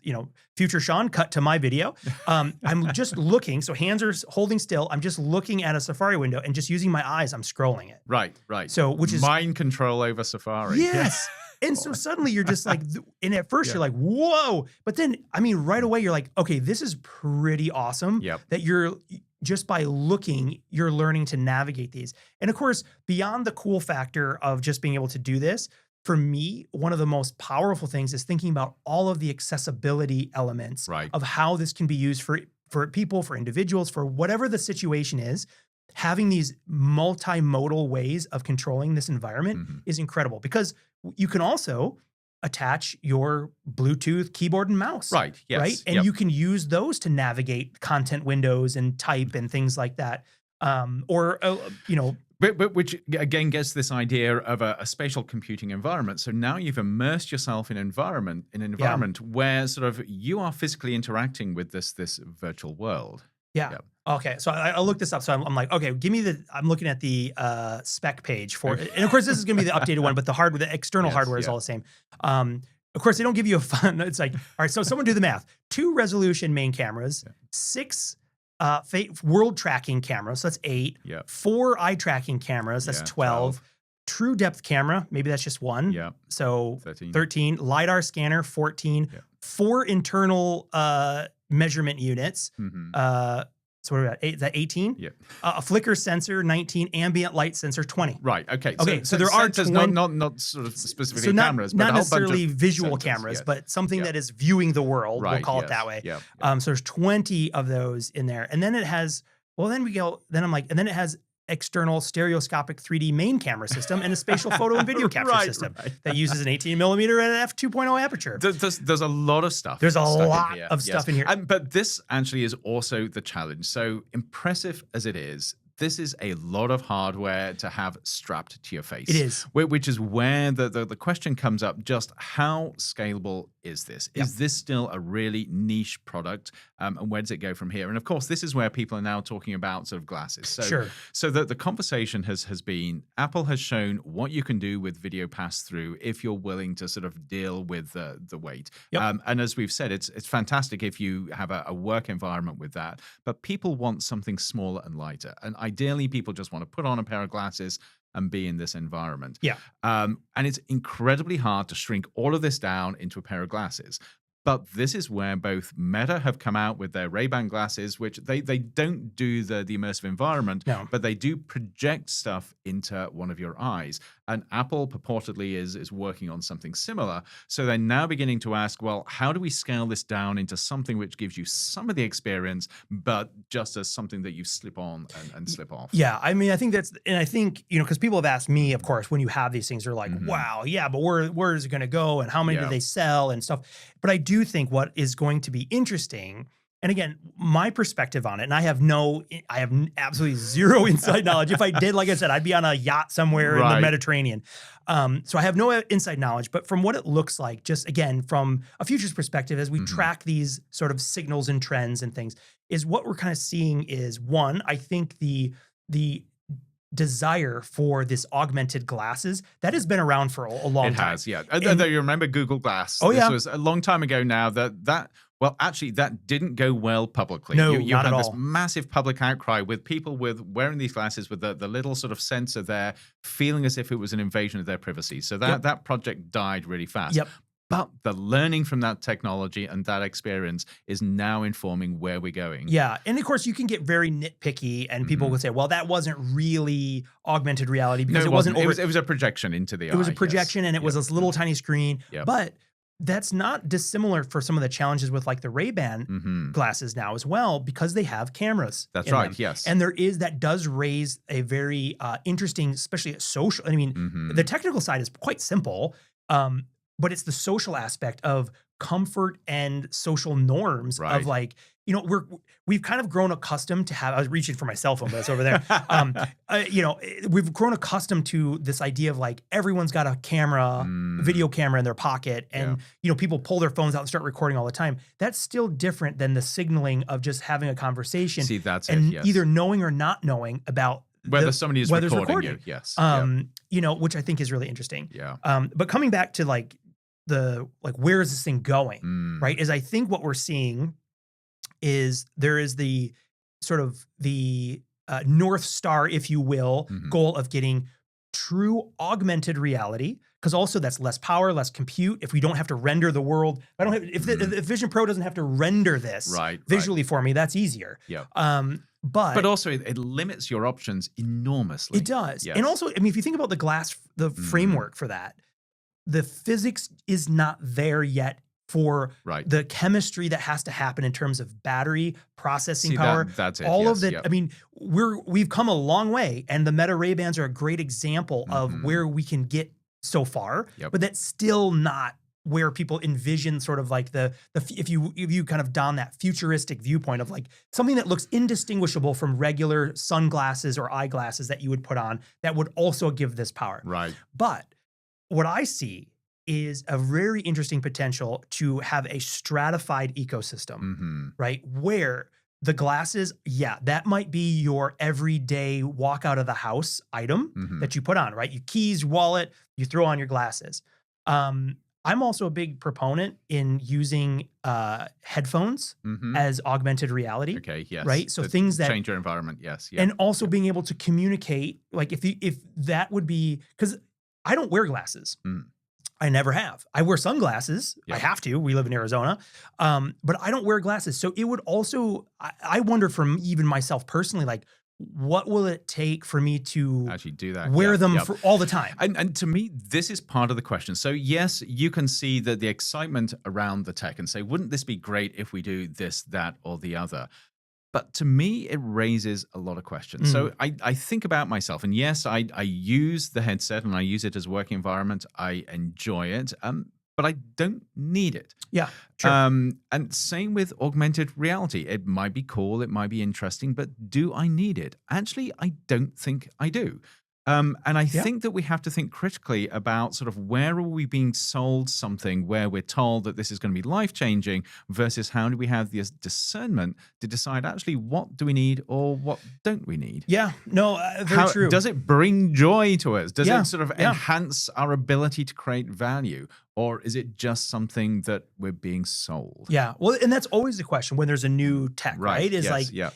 future Sean, cut to my video. I'm just looking, so hands are holding still. I'm just looking at a Safari window and just using my eyes, I'm scrolling it. Right. So, which is mind control over Safari. Yes. And so suddenly you're just like, and at first you're like, whoa. But then, right away you're like, okay, this is pretty awesome that you're just by looking, you're learning to navigate these. And of course, beyond the cool factor of just being able to do this, for me, one of the most powerful things is thinking about all of the accessibility elements of how this can be used for people, for individuals, for whatever the situation is. Having these multimodal ways of controlling this environment is incredible, because you can also attach your Bluetooth keyboard and mouse. Right. Yes. Right. And you can use those to navigate content windows and type and things like that. But which again gets this idea of a spatial computing environment. So now you've immersed yourself in an environment where sort of you are physically interacting with this virtual world. Yeah. Okay. So I looked this up. So I'm like, okay, I'm looking at the spec page for it. And of course, this is going to be the updated one, but the external hardware is all the same. Of course, they don't give you it's like, all right, so someone do the math. 2 resolution main cameras, 6 world tracking cameras, so that's 8. 4 eye tracking cameras, that's 12. True depth camera, maybe that's just 1. So 13. LiDAR scanner, 14. 4 internal measurement units. So what are we at? Is that 18? A flicker sensor, 19. Ambient light sensor, 20. Right. Okay. So there are 20, not sort of specifically cameras, but not a whole bunch necessarily of visual sensors, cameras, but something that is viewing the world. Right, we'll call it that way. So there's 20 of those in there, and then it has. Well, then it has external stereoscopic 3D main camera system and a spatial photo and video capture system that uses an 18mm and an f2.0 aperture. There's a lot of stuff. There's a lot of stuff in here. But this actually is also the challenge. So impressive as it is, this is a lot of hardware to have strapped to your face. It is. Which is where the question comes up, just how scalable is this? Is this still a really niche product? And where does it go from here? And of course, this is where people are now talking about sort of glasses. So the conversation has been, Apple has shown what you can do with video pass-through if you're willing to sort of deal with the weight. And as we've said, it's fantastic if you have a work environment with that. But people want something smaller and lighter. And ideally, people just want to put on a pair of glasses and be in this environment. And it's incredibly hard to shrink all of this down into a pair of glasses. But this is where both Meta have come out with their Ray-Ban glasses, which they don't do the immersive environment, but they do project stuff into one of your eyes. And Apple purportedly is working on something similar. So they're now beginning to ask, well, how do we scale this down into something which gives you some of the experience, but just as something that you slip on and slip off? Yeah, I mean, I think because people have asked me, of course, when you have these things, they're like, wow, yeah, but where is it going to go? And how many do they sell and stuff? But I do think what is going to be interesting, and again, my perspective on it, and I have absolutely zero inside knowledge. If I did, like I said, I'd be on a yacht somewhere in the Mediterranean. So I have no inside knowledge, but from what it looks like, just again, from a futures perspective, as we track these sort of signals and trends and things, is what we're kind of seeing is, one, I think the desire for this augmented glasses that has been around for a long time. It has, yeah. Although you remember Google Glass. This was a long time ago now well, actually, that didn't go well publicly. No, you not had at this all. Massive public outcry with people wearing these glasses with the little sort of sensor there, feeling as if it was an invasion of their privacy. So that project died really fast. But the learning from that technology and that experience is now informing where we're going. Yeah. And of course, you can get very nitpicky and people would say, well, that wasn't really augmented reality because it wasn't over. It was a projection into the eye. It was a projection and it was this little tiny screen. But that's not dissimilar for some of the challenges with like the Ray-Ban glasses now as well, because they have cameras. That's right. Yes. And that does raise a very interesting, especially social. I mean, the technical side is quite simple. But it's the social aspect of comfort and social norms of like, we've kind of grown accustomed to I was reaching for my cell phone, but it's over there. We've grown accustomed to this idea of like, everyone's got a camera, video camera in their pocket. And, people pull their phones out and start recording all the time. That's still different than the signaling of just having a conversation. See, that's either knowing or not knowing about whether somebody is recording you. Yes. Which I think is really interesting. Yeah. But coming back to like, where is this thing going, right? Is I think what we're seeing is there is the sort of the North Star, if you will, goal of getting true augmented reality, because also that's less power, less compute. If we don't have to render the world, if Vision Pro doesn't have to render this visually for me, that's easier. But also it limits your options enormously. It does. Yes. And also, I mean, if you think about the framework for that, the physics is not there yet for the chemistry that has to happen in terms of battery processing power. That's it. All of that. I mean, we've come a long way, and the Meta Ray-Bans are a great example of where we can get so far, Yep. but that's still not where people envision sort of like if you kind of don that futuristic viewpoint of like something that looks indistinguishable from regular sunglasses or eyeglasses that you would put on that would also give this power. Right. But what I see is a very interesting potential to have a stratified ecosystem, right? Where the glasses, yeah, that might be your everyday walk out of the house item that you put on, right? Your keys, wallet, you throw on your glasses. I'm also a big proponent in using headphones as augmented reality. Okay, yes. Right? So things that change your environment, yes. And also being able to communicate, like if that would be, because I don't wear glasses. I never have. I wear sunglasses. I have to. We live in Arizona. But I don't wear glasses. So it would also, I wonder from even myself personally, like, what will it take for me to actually do that? Wear them for all the time? And to me, this is part of the question. So yes, you can see that the excitement around the tech and say, wouldn't this be great if we do this, that, or the other? But to me, it raises a lot of questions. So I think about myself, and yes, I use the headset and I use it as a working environment. I enjoy it, but I don't need it. Yeah, sure. And same with augmented reality. It might be cool, it might be interesting, but do I need it? Actually, I don't think I do. And I think that we have to think critically about sort of where are we being sold something where we're told that this is going to be life-changing versus how do we have the discernment to decide actually what do we need or what don't we need? Yeah, no, very true. Does it bring joy to us? Does it sort of enhance our ability to create value? Or is it just something that we're being sold? Yeah, well, and that's always the question when there's a new tech, right? Is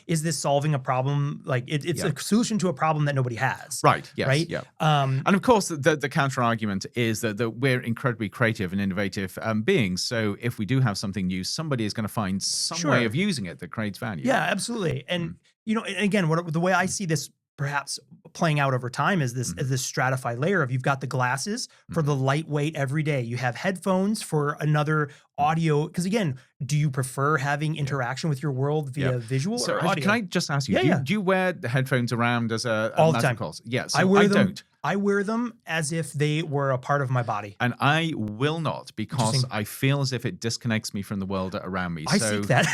is this solving a problem? Like it's a solution to a problem that nobody has. Right, yes, right? Yeah. And of course, the counter argument is that we're incredibly creative and innovative beings. So if we do have something new, somebody is going to find some way of using it that creates value. Yeah, absolutely. And, you know, and again, the way I see this perhaps playing out over time is this stratified layer of you've got the glasses for the lightweight everyday. You have headphones for another audio. Because again, do you prefer having interaction with your world via visual or audio? Can I just ask you, do you wear the headphones around as a all the time? Calls? Yes, I wear them. I wear them as if they were a part of my body. And I will not, because I feel as if it disconnects me from the world around me. I seek that.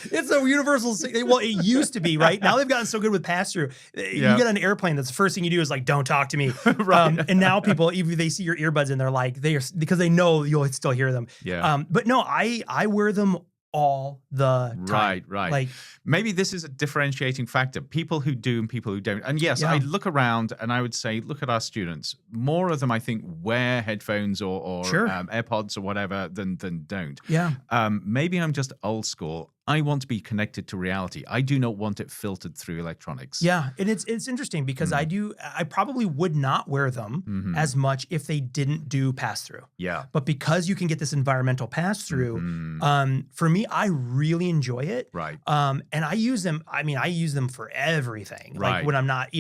It's a universal. Well, it used to be, right? Now they've gotten so good with pass-through. You get on an airplane, that's the first thing you do is like, don't talk to me. And now people, even they see your earbuds and they're like, because they know you'll still hear them. Yeah. But no, I wear them all the time. Right. Like, maybe this is a differentiating factor. People who do and people who don't. And yes, I look around and I would say, look at our students. More of them, I think, wear headphones or AirPods or whatever than don't. Yeah. Maybe I'm just old school. I want to be connected to reality. I do not want it filtered through electronics. Yeah, and it's interesting because I probably would not wear them as much if they didn't do pass-through. Yeah. But because you can get this environmental pass-through, for me, I really enjoy it. Right. And I use them, I use them for everything. Right. Like when I'm not,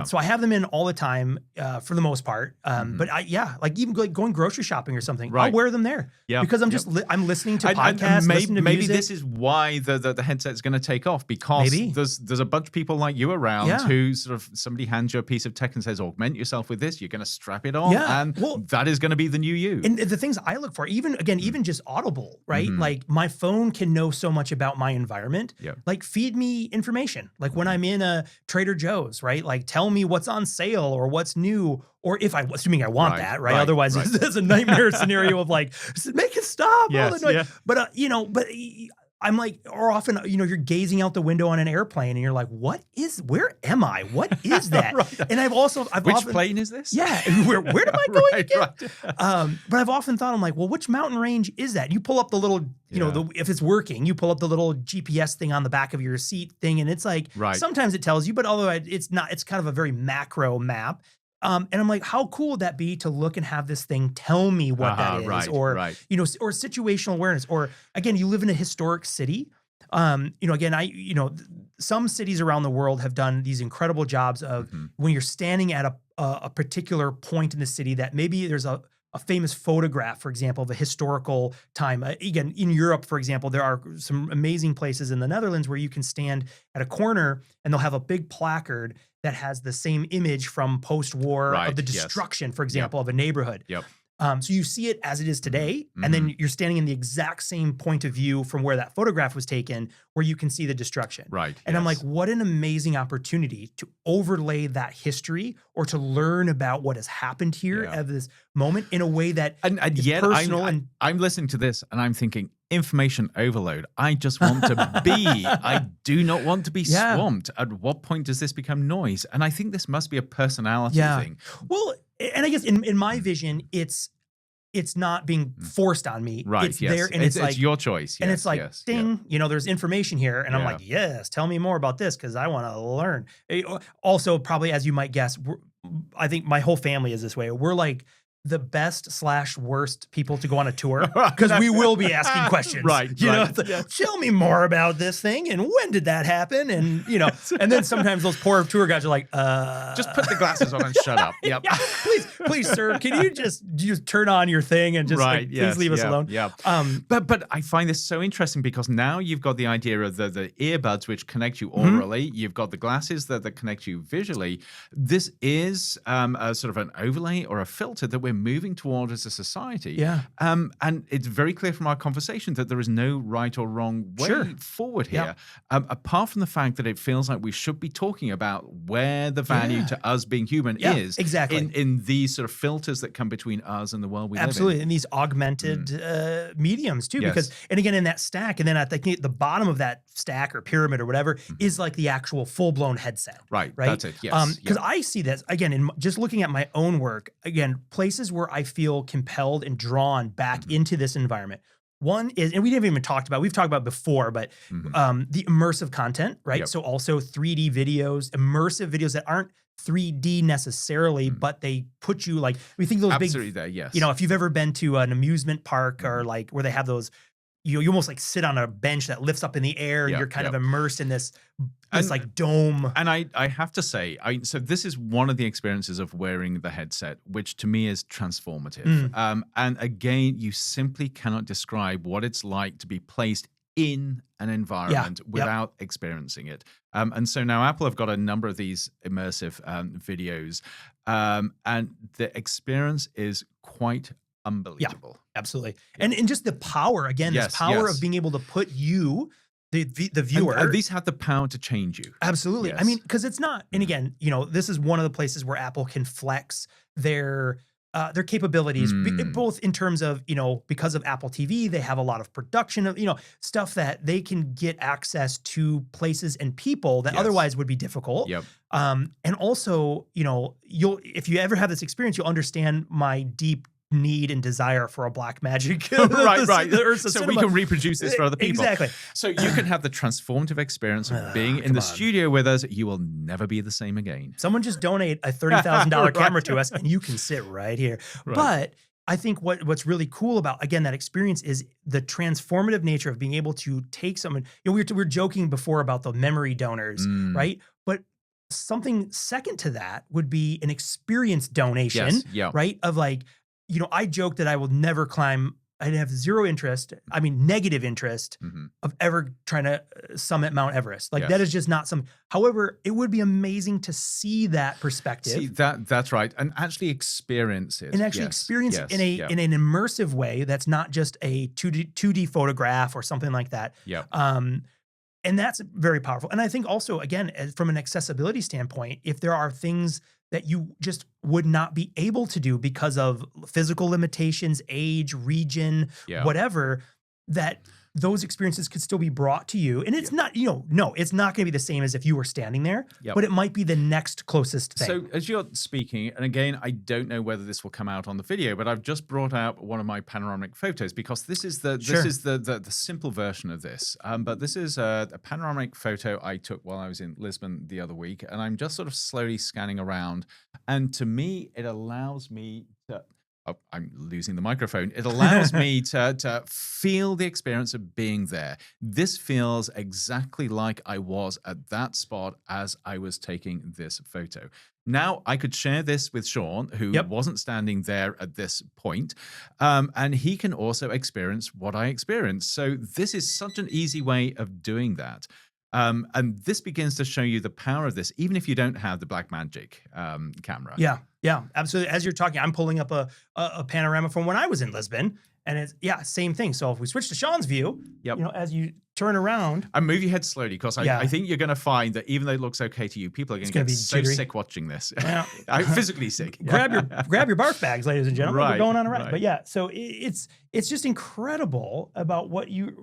so I have them in all the time for the most part. But like even going grocery shopping or something, I'll wear them there. Yeah. Because I'm just, I'm listening to podcasts, listening to maybe music. This is why the headset's going to take off, because there's a bunch of people like you around who sort of, somebody hands you a piece of tech and says, augment yourself with this, you're going to strap it on, and that is going to be the new you. And the things I look for, even just Audible, right? Like my phone can know so much about my environment. Like feed me information. Like when I'm in a Trader Joe's, right? Like tell me what's on sale or what's new, or if assuming I want that, right? Otherwise, it's a nightmare scenario of like, make it stop. Yes, But I'm like, or often, you're gazing out the window on an airplane and you're like, where am I? What is that? And Which plane is this? Yeah. Where am I going again? But I've often thought, I'm like, well, which mountain range is that? You pull up the little, if it's working, you pull up the little GPS thing on the back of your seat thing. And it's like, sometimes it tells you, but although it's not, it's kind of a very macro map. And I'm like, how cool would that be to look and have this thing tell me what that is, or or situational awareness, or again, you live in a historic city. Again, some cities around the world have done these incredible jobs of when you're standing at a particular point in the city that maybe there's a famous photograph, for example, of a historical time. Again, in Europe, for example, there are some amazing places in the Netherlands where you can stand at a corner and they'll have a big placard that has the same image from post-war Right, of the yes. destruction, for example, of a neighborhood. Yep. So you see it as it is today, and then you're standing in the exact same point of view from where that photograph was taken, where you can see the destruction. Right. And I'm like, yes. what an amazing opportunity to overlay that history or to learn about what has happened here at this moment in a way that and is yet personal. I'm listening to this and I'm thinking, information overload. I just want to be. I do not want to be swamped. At what point does this become noise? And I think this must be a personality thing. Well, and I guess in my vision, it's not being forced on me. Right. It's there, and it's like your choice. Yes, and it's like, ding, there's information here, and I'm Yeah. like, yes, tell me more about this because I want to learn. Also, probably as you might guess, I think my whole family is this way. We're like the best/worst people to go on a tour because we will be asking questions. Right. It's like, tell me more about this thing and when did that happen? And and then sometimes those poor tour guides are like, just put the glasses on and shut up. Yep. Yeah, please, sir, can you just turn on your thing and just please leave us alone? Yeah. But I find this so interesting because now you've got the idea of the earbuds which connect you aurally. You've got the glasses that connect you visually. This is a sort of an overlay or a filter that we're moving toward as a society. Yeah. And it's very clear from our conversation that there is no right or wrong way forward here. Apart from the fact that it feels like we should be talking about where the value to us being human is. Exactly. In these sort of filters that come between us and the world we live in. Absolutely. And these augmented mediums too, because, and again, in that stack, and then at the bottom of that stack or pyramid or whatever is like the actual full-blown headset. Right. That's it. Yes. Because I see this, again, in just looking at my own work, again, places where I feel compelled and drawn back into this environment. One is, and we didn't even talked about, we've talked about before, but the immersive content, right? Yep. So also 3D videos, immersive videos that aren't 3D necessarily, but they put you like, we think those Absolutely big, there, yes. if you've ever been to an amusement park or like where they have those, you almost like sit on a bench that lifts up in the air and you're kind of immersed in this like dome. And I have to say, so this is one of the experiences of wearing the headset, which to me is transformative. And again, you simply cannot describe what it's like to be placed in an environment without experiencing it. And so now Apple have got a number of these immersive videos, and the experience is quite unbelievable. Yeah, absolutely. And just the power, again, this power of being able to put you, the viewer. And these have the power to change you. Absolutely. Yes. I mean, because it's not, and again, this is one of the places where Apple can flex their capabilities, both in terms of, because of Apple TV, they have a lot of production of, stuff that they can get access to places and people that otherwise would be difficult. Yep. And also, if you ever have this experience, you'll understand my deep need and desire for a black magic. right. So so we can reproduce this for other people. Exactly. So you can have the transformative experience of being in the studio with us. You will never be the same again. Someone just donate a $30,000 camera to us and you can sit right here. Right. But I think what's really cool about, again, that experience is the transformative nature of being able to take someone, we were joking before about the memory donors, right? But something second to that would be an experience donation, right? Of like, I joke that I will never climb. I'd have zero interest. I mean, negative interest of ever trying to summit Mount Everest. Like that is just not something. However, it would be amazing to see that perspective. See that's right, and actually experience it. And actually experience it in an immersive way. That's not just a 2D photograph or something like that. Yeah. And that's very powerful. And I think also, again, from an accessibility standpoint, if there are things that you just would not be able to do because of physical limitations, age, region, whatever, that those experiences could still be brought to you. And it's not, no, it's not going to be the same as if you were standing there, but it might be the next closest thing. So as you're speaking, and again, I don't know whether this will come out on the video, but I've just brought out one of my panoramic photos because this is the simple version of this. But this is a panoramic photo I took while I was in Lisbon the other week, and I'm just sort of slowly scanning around. And to me, it allows me to... Oh, I'm losing the microphone. It allows me to feel the experience of being there. This feels exactly like I was at that spot as I was taking this photo. Now, I could share this with Sean, who wasn't standing there at this point, and he can also experience what I experienced. So this is such an easy way of doing that. And this begins to show you the power of this, even if you don't have the Blackmagic camera. Yeah, yeah, absolutely. As you're talking, I'm pulling up a panorama from when I was in Lisbon, and it's same thing. So if we switch to Sean's view, as you turn around and move your head slowly, because I think you're going to find that even though it looks okay to you, people are going to get so sick watching this. Yeah. I'm physically sick. Grab your barf bags, ladies and gentlemen. We're going on a ride. But yeah, so it's just incredible about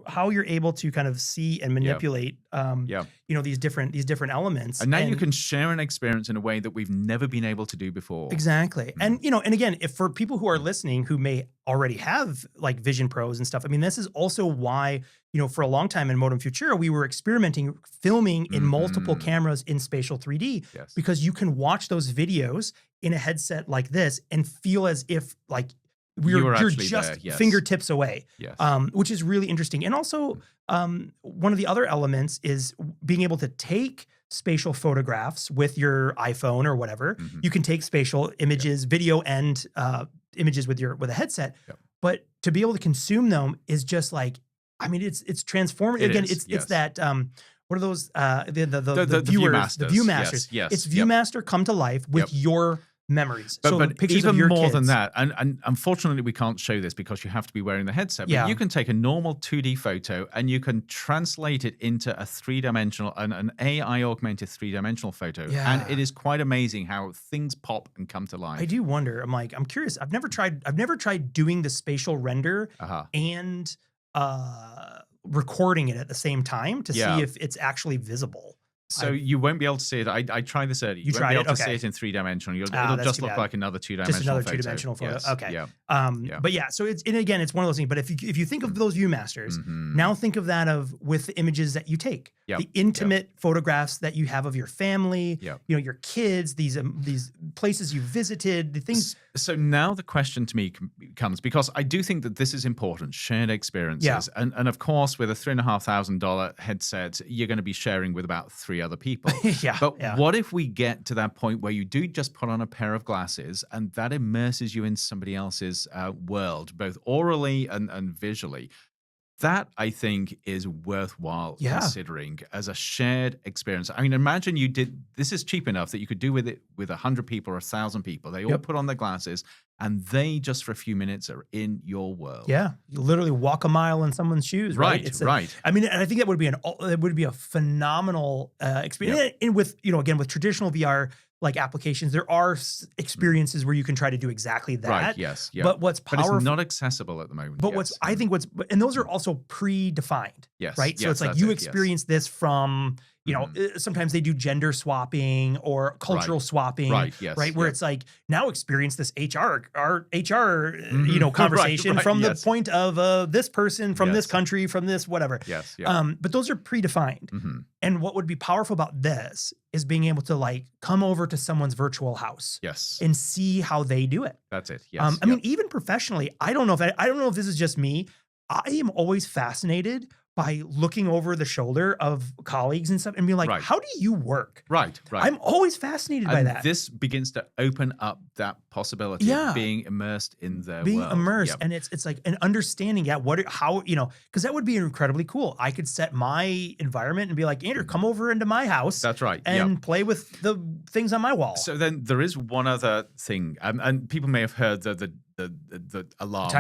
how you're able to kind of see and manipulate these different elements. And now you can share an experience in a way that we've never been able to do before. Exactly. And and again, if for people who are listening who may already have like Vision Pros and stuff, I mean, this is also why for a long time in Modem Futura, we were experimenting, filming in multiple cameras in spatial 3D, because you can watch those videos in a headset like this and feel as if like you're just fingertips away, which is really interesting. And also, one of the other elements is being able to take spatial photographs with your iPhone or whatever. You can take spatial images, video, and images with a headset, but to be able to consume them is just like, I mean, it's transformative. Again, it's that what are those the viewers, the Viewmasters? Yes, it's Viewmaster come to life with your memories. But pictures even more than that, and unfortunately we can't show this because you have to be wearing the headset, but you can take a normal 2D photo and you can translate it into a three-dimensional, an AI augmented three-dimensional photo. And it is quite amazing how things pop and come to life. I do wonder, I'm curious. I've never tried doing the spatial render and recording it at the same time to see if it's actually visible. So you won't be able to see it. I tried this earlier. You won't be able to see it in three-dimensional. It'll just look like another two-dimensional Just another photo. two-dimensional photo. Yes. Okay. But yeah, so it's one of those things. But if you think of those Viewmasters, now think of that with the images that you take. The intimate photographs that you have of your family, your kids, these places you visited, the things. So now the question to me comes, because I do think that this is important, shared experiences. And of course, with a $3,500 headset, you're going to be sharing with about 3 other people. But what if we get to that point where you do just put on a pair of glasses and that immerses you in somebody else's world, both orally and visually? That, I think, is worthwhile considering as a shared experience. I mean, imagine this is cheap enough that you could do with it with 100 people or 1,000 people. They all put on their glasses and they just for a few minutes are in your world. Yeah, you literally walk a mile in someone's shoes. Right. I mean, and I think that would be a phenomenal experience. And with again with traditional VR like applications, there are experiences where you can try to do exactly that. Right. Yes. Yeah. But what's powerful? But it's not accessible at the moment. But and those are also predefined. Yes. Right. So it's like you experience this from. Sometimes they do gender swapping or cultural swapping, right? Where it's like, now experience this HR conversation from the point of this person from this country, from this whatever. But those are predefined. And what would be powerful about this is being able to like come over to someone's virtual house, and see how they do it. That's it. Yes. I mean, even professionally, I don't know if this is just me. I am always fascinated by looking over the shoulder of colleagues and stuff and being like, how do you work? Right. I'm always fascinated by that. This begins to open up that possibility of being immersed in their world. Being immersed. And it's like an understanding, because that would be incredibly cool. I could set my environment and be like, Andrew, come over into my house. That's right. And play with the things on my wall. So then there is one other thing, and people may have heard the alarm.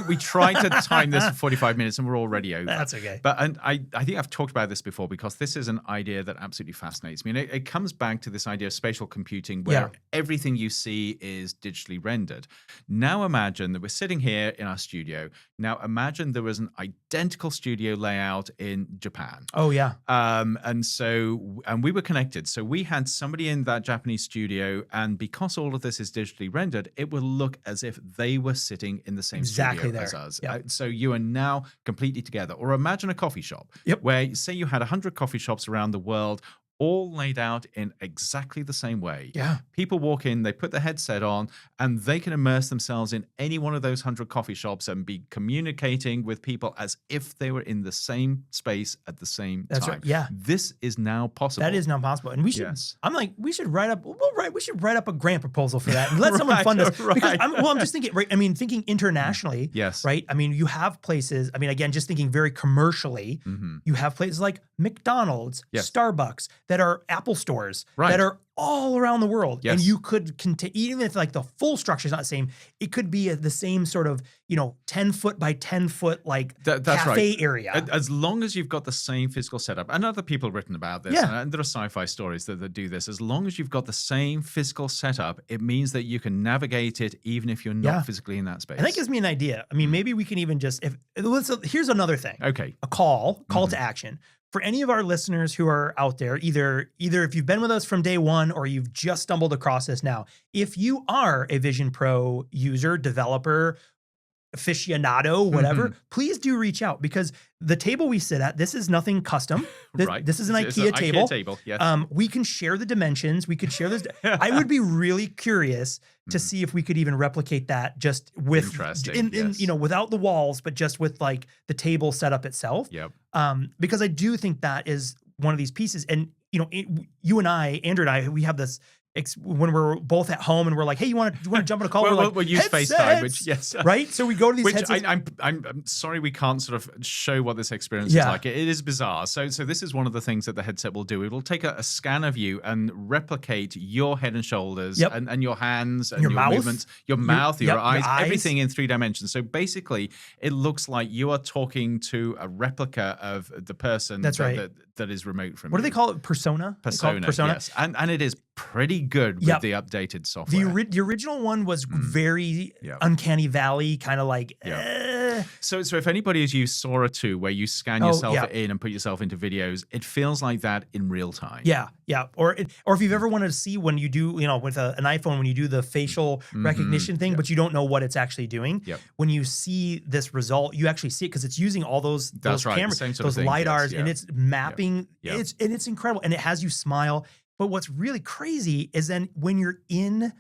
We tried to time this for 45 minutes and we're already over. That's okay. But I think I've talked about this before because this is an idea that absolutely fascinates me. And it comes back to this idea of spatial computing where everything you see is digitally rendered. Now imagine that we're sitting here in our studio. Now imagine there was an identical studio layout in Japan. Oh, yeah. And we were connected. So we had somebody in that Japanese studio, and because all of this is digitally rendered, it will look as if they were sitting in the same studio as us. So you are now completely together. Or imagine a coffee shop where, say, you had 100 coffee shops around the world, all laid out in exactly the same way. Yeah. People walk in, they put the headset on, and they can immerse themselves in any one of those 100 coffee shops and be communicating with people as if they were in the same space at the same That's time. right. Yeah. This is now possible. That is now possible. And we should, Yes. I'm like, we should write up a grant proposal for that and let someone fund us. Right. Because I'm just thinking, right? I mean, thinking internationally, Yes. right? I mean, you have places, I mean, again, just thinking very commercially, you have places like McDonald's, Yes. Starbucks, that are Apple stores, Right. that are all around the world. Yes. And you could even if like the full structure is not the same, it could be the same sort of, 10 foot by 10 foot like That's cafe right. area. As long as you've got the same physical setup, and other people have written about this, Yeah. and there are sci-fi stories that do this, as long as you've got the same physical setup, it means that you can navigate it even if you're not physically in that space. And that gives me an idea. I mean, maybe we can even just, here's another thing. Okay. A call to action. For any of our listeners who are out there, either if you've been with us from day one or you've just stumbled across this now, if you are a Vision Pro user, developer, aficionado, whatever, please do reach out, because the table we sit at, this is nothing custom. Right. This is an It's IKEA table. IKEA table, yes. We can share the dimensions. We could share this. I would be really curious to see if we could even replicate that just with, Interesting, yes. without the walls, but just with like the table setup itself. Yep. Because I do think that is one of these pieces. And, you and I, Andrew and I, we have this, when we're both at home and we're like, hey, you want to jump on a call? We'll use FaceTime, which, yes. Right? So we go to these headsets. I'm sorry we can't sort of show what this experience is like. It is bizarre. So this is one of the things that the headset will do. It will take a scan of you and replicate your head and shoulders and your hands and your mouth, movements, your mouth, your eyes, eyes, everything in 3 dimensions. So basically, it looks like you are talking to a replica of the person that is remote from you. What do they call it? Persona? Persona, yes. And it is pretty good with the updated software. The original one was very uncanny valley, kind of like. So if anybody has used Sora 2, where you scan yourself in and put yourself into videos, it feels like that in real time. Yeah. Or if you've ever wanted to see when you do, with an iPhone, when you do the facial recognition thing, but you don't know what it's actually doing. When you see this result, you actually see it because it's using all those cameras, those LiDARs, and it's mapping. It's incredible, and it has you smile. But what's really crazy is then when you're in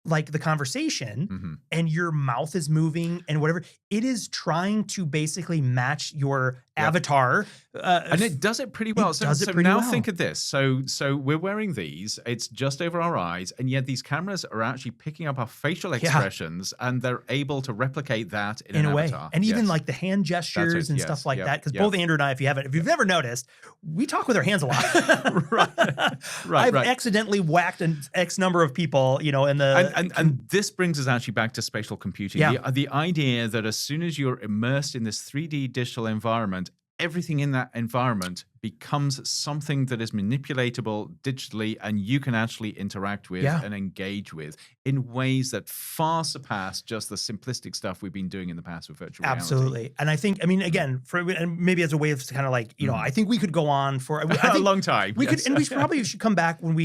like the conversation and your mouth is moving and whatever, it is trying to basically match your avatar. And it does it pretty well. So now think of this. So we're wearing these, it's just over our eyes, and yet these cameras are actually picking up our facial expressions and they're able to replicate that in an a way. avatar. And even like the hand gestures and stuff like that. Because both Andrew and I, if you've never noticed, we talk with our hands a lot. I've accidentally whacked an X number of people, and this brings us actually back to spatial computing. The idea that as soon as you're immersed in this 3D digital environment, everything in that environment becomes something that is manipulatable digitally and you can actually interact with and engage with in ways that far surpass just the simplistic stuff we've been doing in the past with virtual reality. Absolutely. And I think, again, and maybe as a way of kind of like, I think we could go on for a long time. We could, and we probably should come back when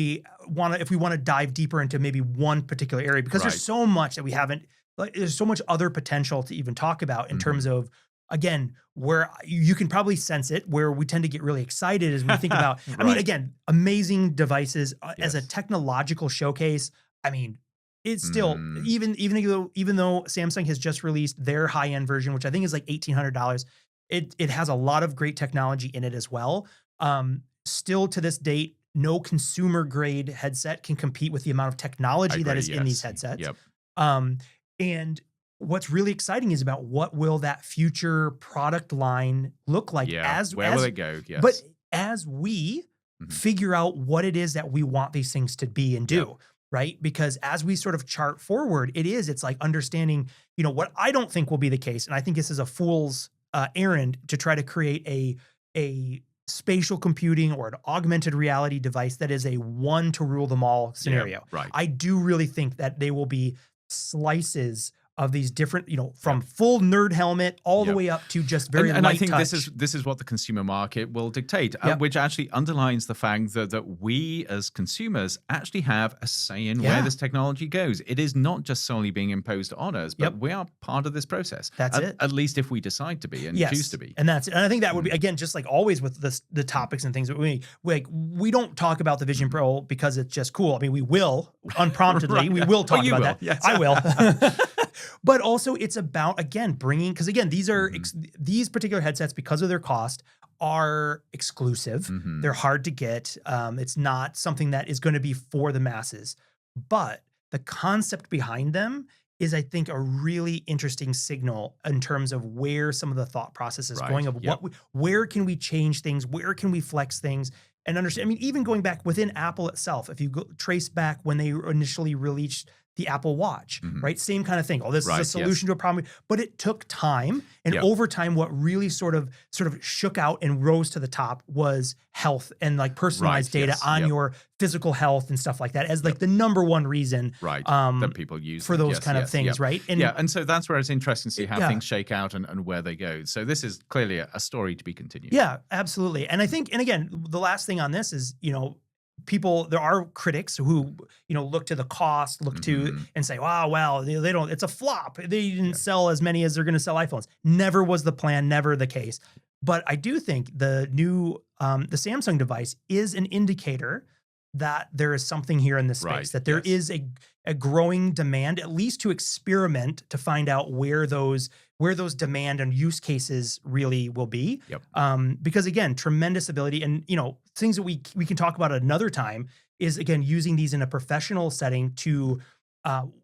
if we want to dive deeper into maybe one particular area, because there's so much that we haven't, there's so much other potential to even talk about in terms of, again, where you can probably sense it, where we tend to get really excited as we think about, I mean, again, amazing devices as a technological showcase. I mean, it's still, even though Samsung has just released their high-end version, which I think is like $1,800, it has a lot of great technology in it as well. Still to this date, no consumer grade headset can compete with the amount of technology that is in these headsets. And what's really exciting is about what will that future product line look like where will it go? Yes. But as we figure out what it is that we want these things to be and do, right? Because as we sort of chart forward, it's like understanding, what I don't think will be the case. And I think this is a fool's errand to try to create a spatial computing or an augmented reality device that is a one to rule them all scenario. Right. I do really think that they will be slices of these different, from full nerd helmet all the way up to just very light and I think touch. this is what the consumer market will dictate, which actually underlines the fact that we as consumers actually have a say in where this technology goes. It is not just solely being imposed on us, but we are part of this process. That's it. At least if we decide to be and choose to be. And that's it. And I think that would be, again, just like always with the topics and things that we don't talk about the Vision Pro because it's just cool. I mean, we will unpromptedly, we will talk about that. Yes. I will. But also it's about, again, bringing, because again, these are these particular headsets, because of their cost, are exclusive. They're hard to get. It's not something that is going to be for the masses. But the concept behind them is, I think, a really interesting signal in terms of where some of the thought process is going, of where can we change things, where can we flex things, and understand. I mean, even going back within Apple itself, if you trace back when they initially released the Apple Watch, right? Same kind of thing. Oh, this is a solution to a problem, but it took time. And over time, what really sort of shook out and rose to the top was health and like personalized data on your physical health and stuff like that as like the number one reason that people use for those kind of things, right? And and so that's where it's interesting to see how things shake out and where they go. So this is clearly a story to be continued. Yeah, absolutely. And I think, and again, the last thing on this is, there are critics who, look to the cost, look to and say, wow, well, they don't, it's a flop. They didn't sell as many as they're going to sell iPhones. Never was the plan, never the case. But I do think the new, the Samsung device is an indicator that there is something here in this space, that there is a growing demand, at least to experiment, to find out where those demand and use cases really will be. Because again, tremendous ability, and things that we can talk about at another time is, again, using these in a professional setting to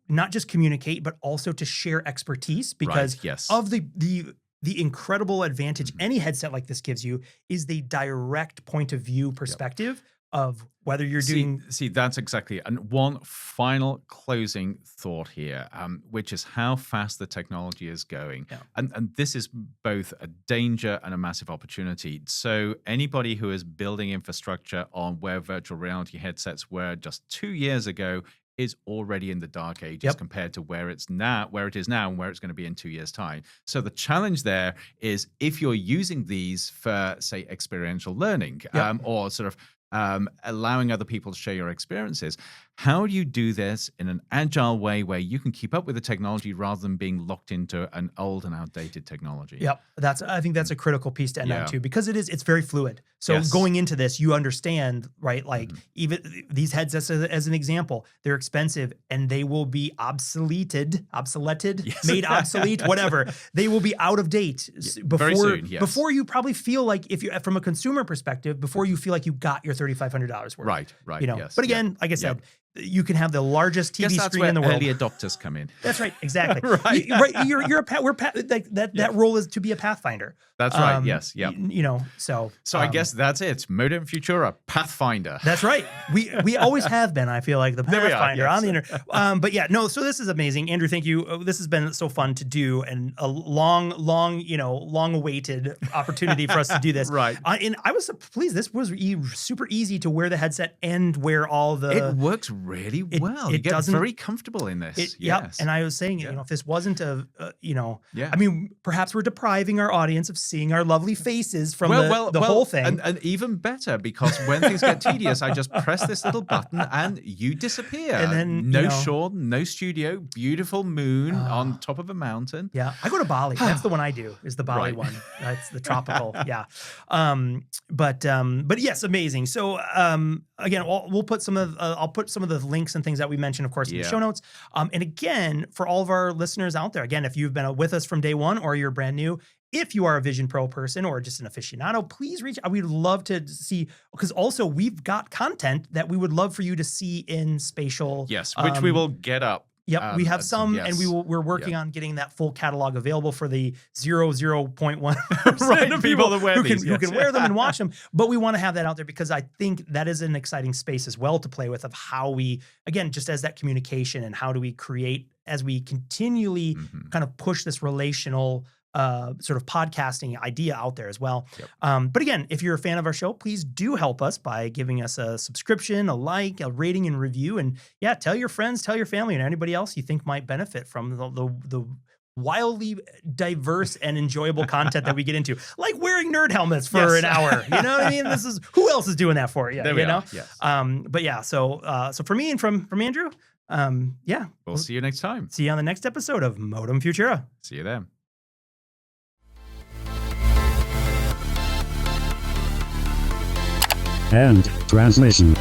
not just communicate, but also to share expertise, because of the incredible advantage any headset like this gives you is the direct point of view perspective of whether you're doing... See, that's exactly it. And one final closing thought here, which is how fast the technology is going. And this is both a danger and a massive opportunity. So anybody who is building infrastructure on where virtual reality headsets were just 2 years ago is already in the dark ages compared to where it is now, and where it's going to be in 2 years' time. So the challenge there is, if you're using these for, say, experiential learning, or sort of allowing other people to share your experiences, how do you do this in an agile way where you can keep up with the technology rather than being locked into an old and outdated technology? I think that's a critical piece to end on too, because it's very fluid. So going into this, you understand, right? Like even these headsets, as an example, they're expensive and they will be obsoleted, made obsolete, whatever. They will be out of date before you probably feel like, if you, from a consumer perspective, before you feel like you got your $3,500 worth. Right. But again, like I said, you can have the largest TV screen in the world. Early adopters come in. That's right, exactly. That role is to be a pathfinder. That's right. Yes. So I guess that's it. Modem, Futura, Pathfinder. That's right. We always have been. I feel like the Pathfinder on the internet. But yeah, no. So this is amazing, Andrew. Thank you. This has been so fun to do, and a long awaited opportunity for us to do this. And I was pleased. This was super easy to wear the headset and wear all the. It works really well. You get very comfortable in this. And I was saying, if this wasn't I mean, perhaps we're depriving our audience of seeing our lovely faces from the whole thing. And even better, because when things get tedious, I just press this little button and you disappear. And then no Sean, no studio, beautiful moon on top of a mountain. I go to Bali. That's the one I do, is the Bali one. That's the tropical. But yes, amazing. So again, we'll put some of I'll put some of the links and things that we mentioned, of course, in the show notes. And again, for all of our listeners out there, again, if you've been with us from day one or you're brand new, if you are a Vision Pro person or just an aficionado, please reach out. We'd love to see, because also we've got content that we would love for you to see in Spatial. Yes, which we will get up. We have some, and we're working on getting that full catalog available for the 0.1% of people who can wear them and watch them. But we want to have that out there, because I think that is an exciting space as well to play with, of how we, again, just as that communication, and how do we create, as we continually kind of push this relational sort of podcasting idea out there as well. Yep. But again, if you're a fan of our show, please do help us by giving us a subscription, a like, a rating and review. And yeah, tell your friends, tell your family, and anybody else you think might benefit from the wildly diverse and enjoyable content that we get into, like wearing nerd helmets for an hour. You know what I mean? This is, who else is doing that for you? There we are. Yes. But yeah, so for me and from Andrew, yeah. We'll see you next time. See you on the next episode of Modem Futura. See you then. End transmission.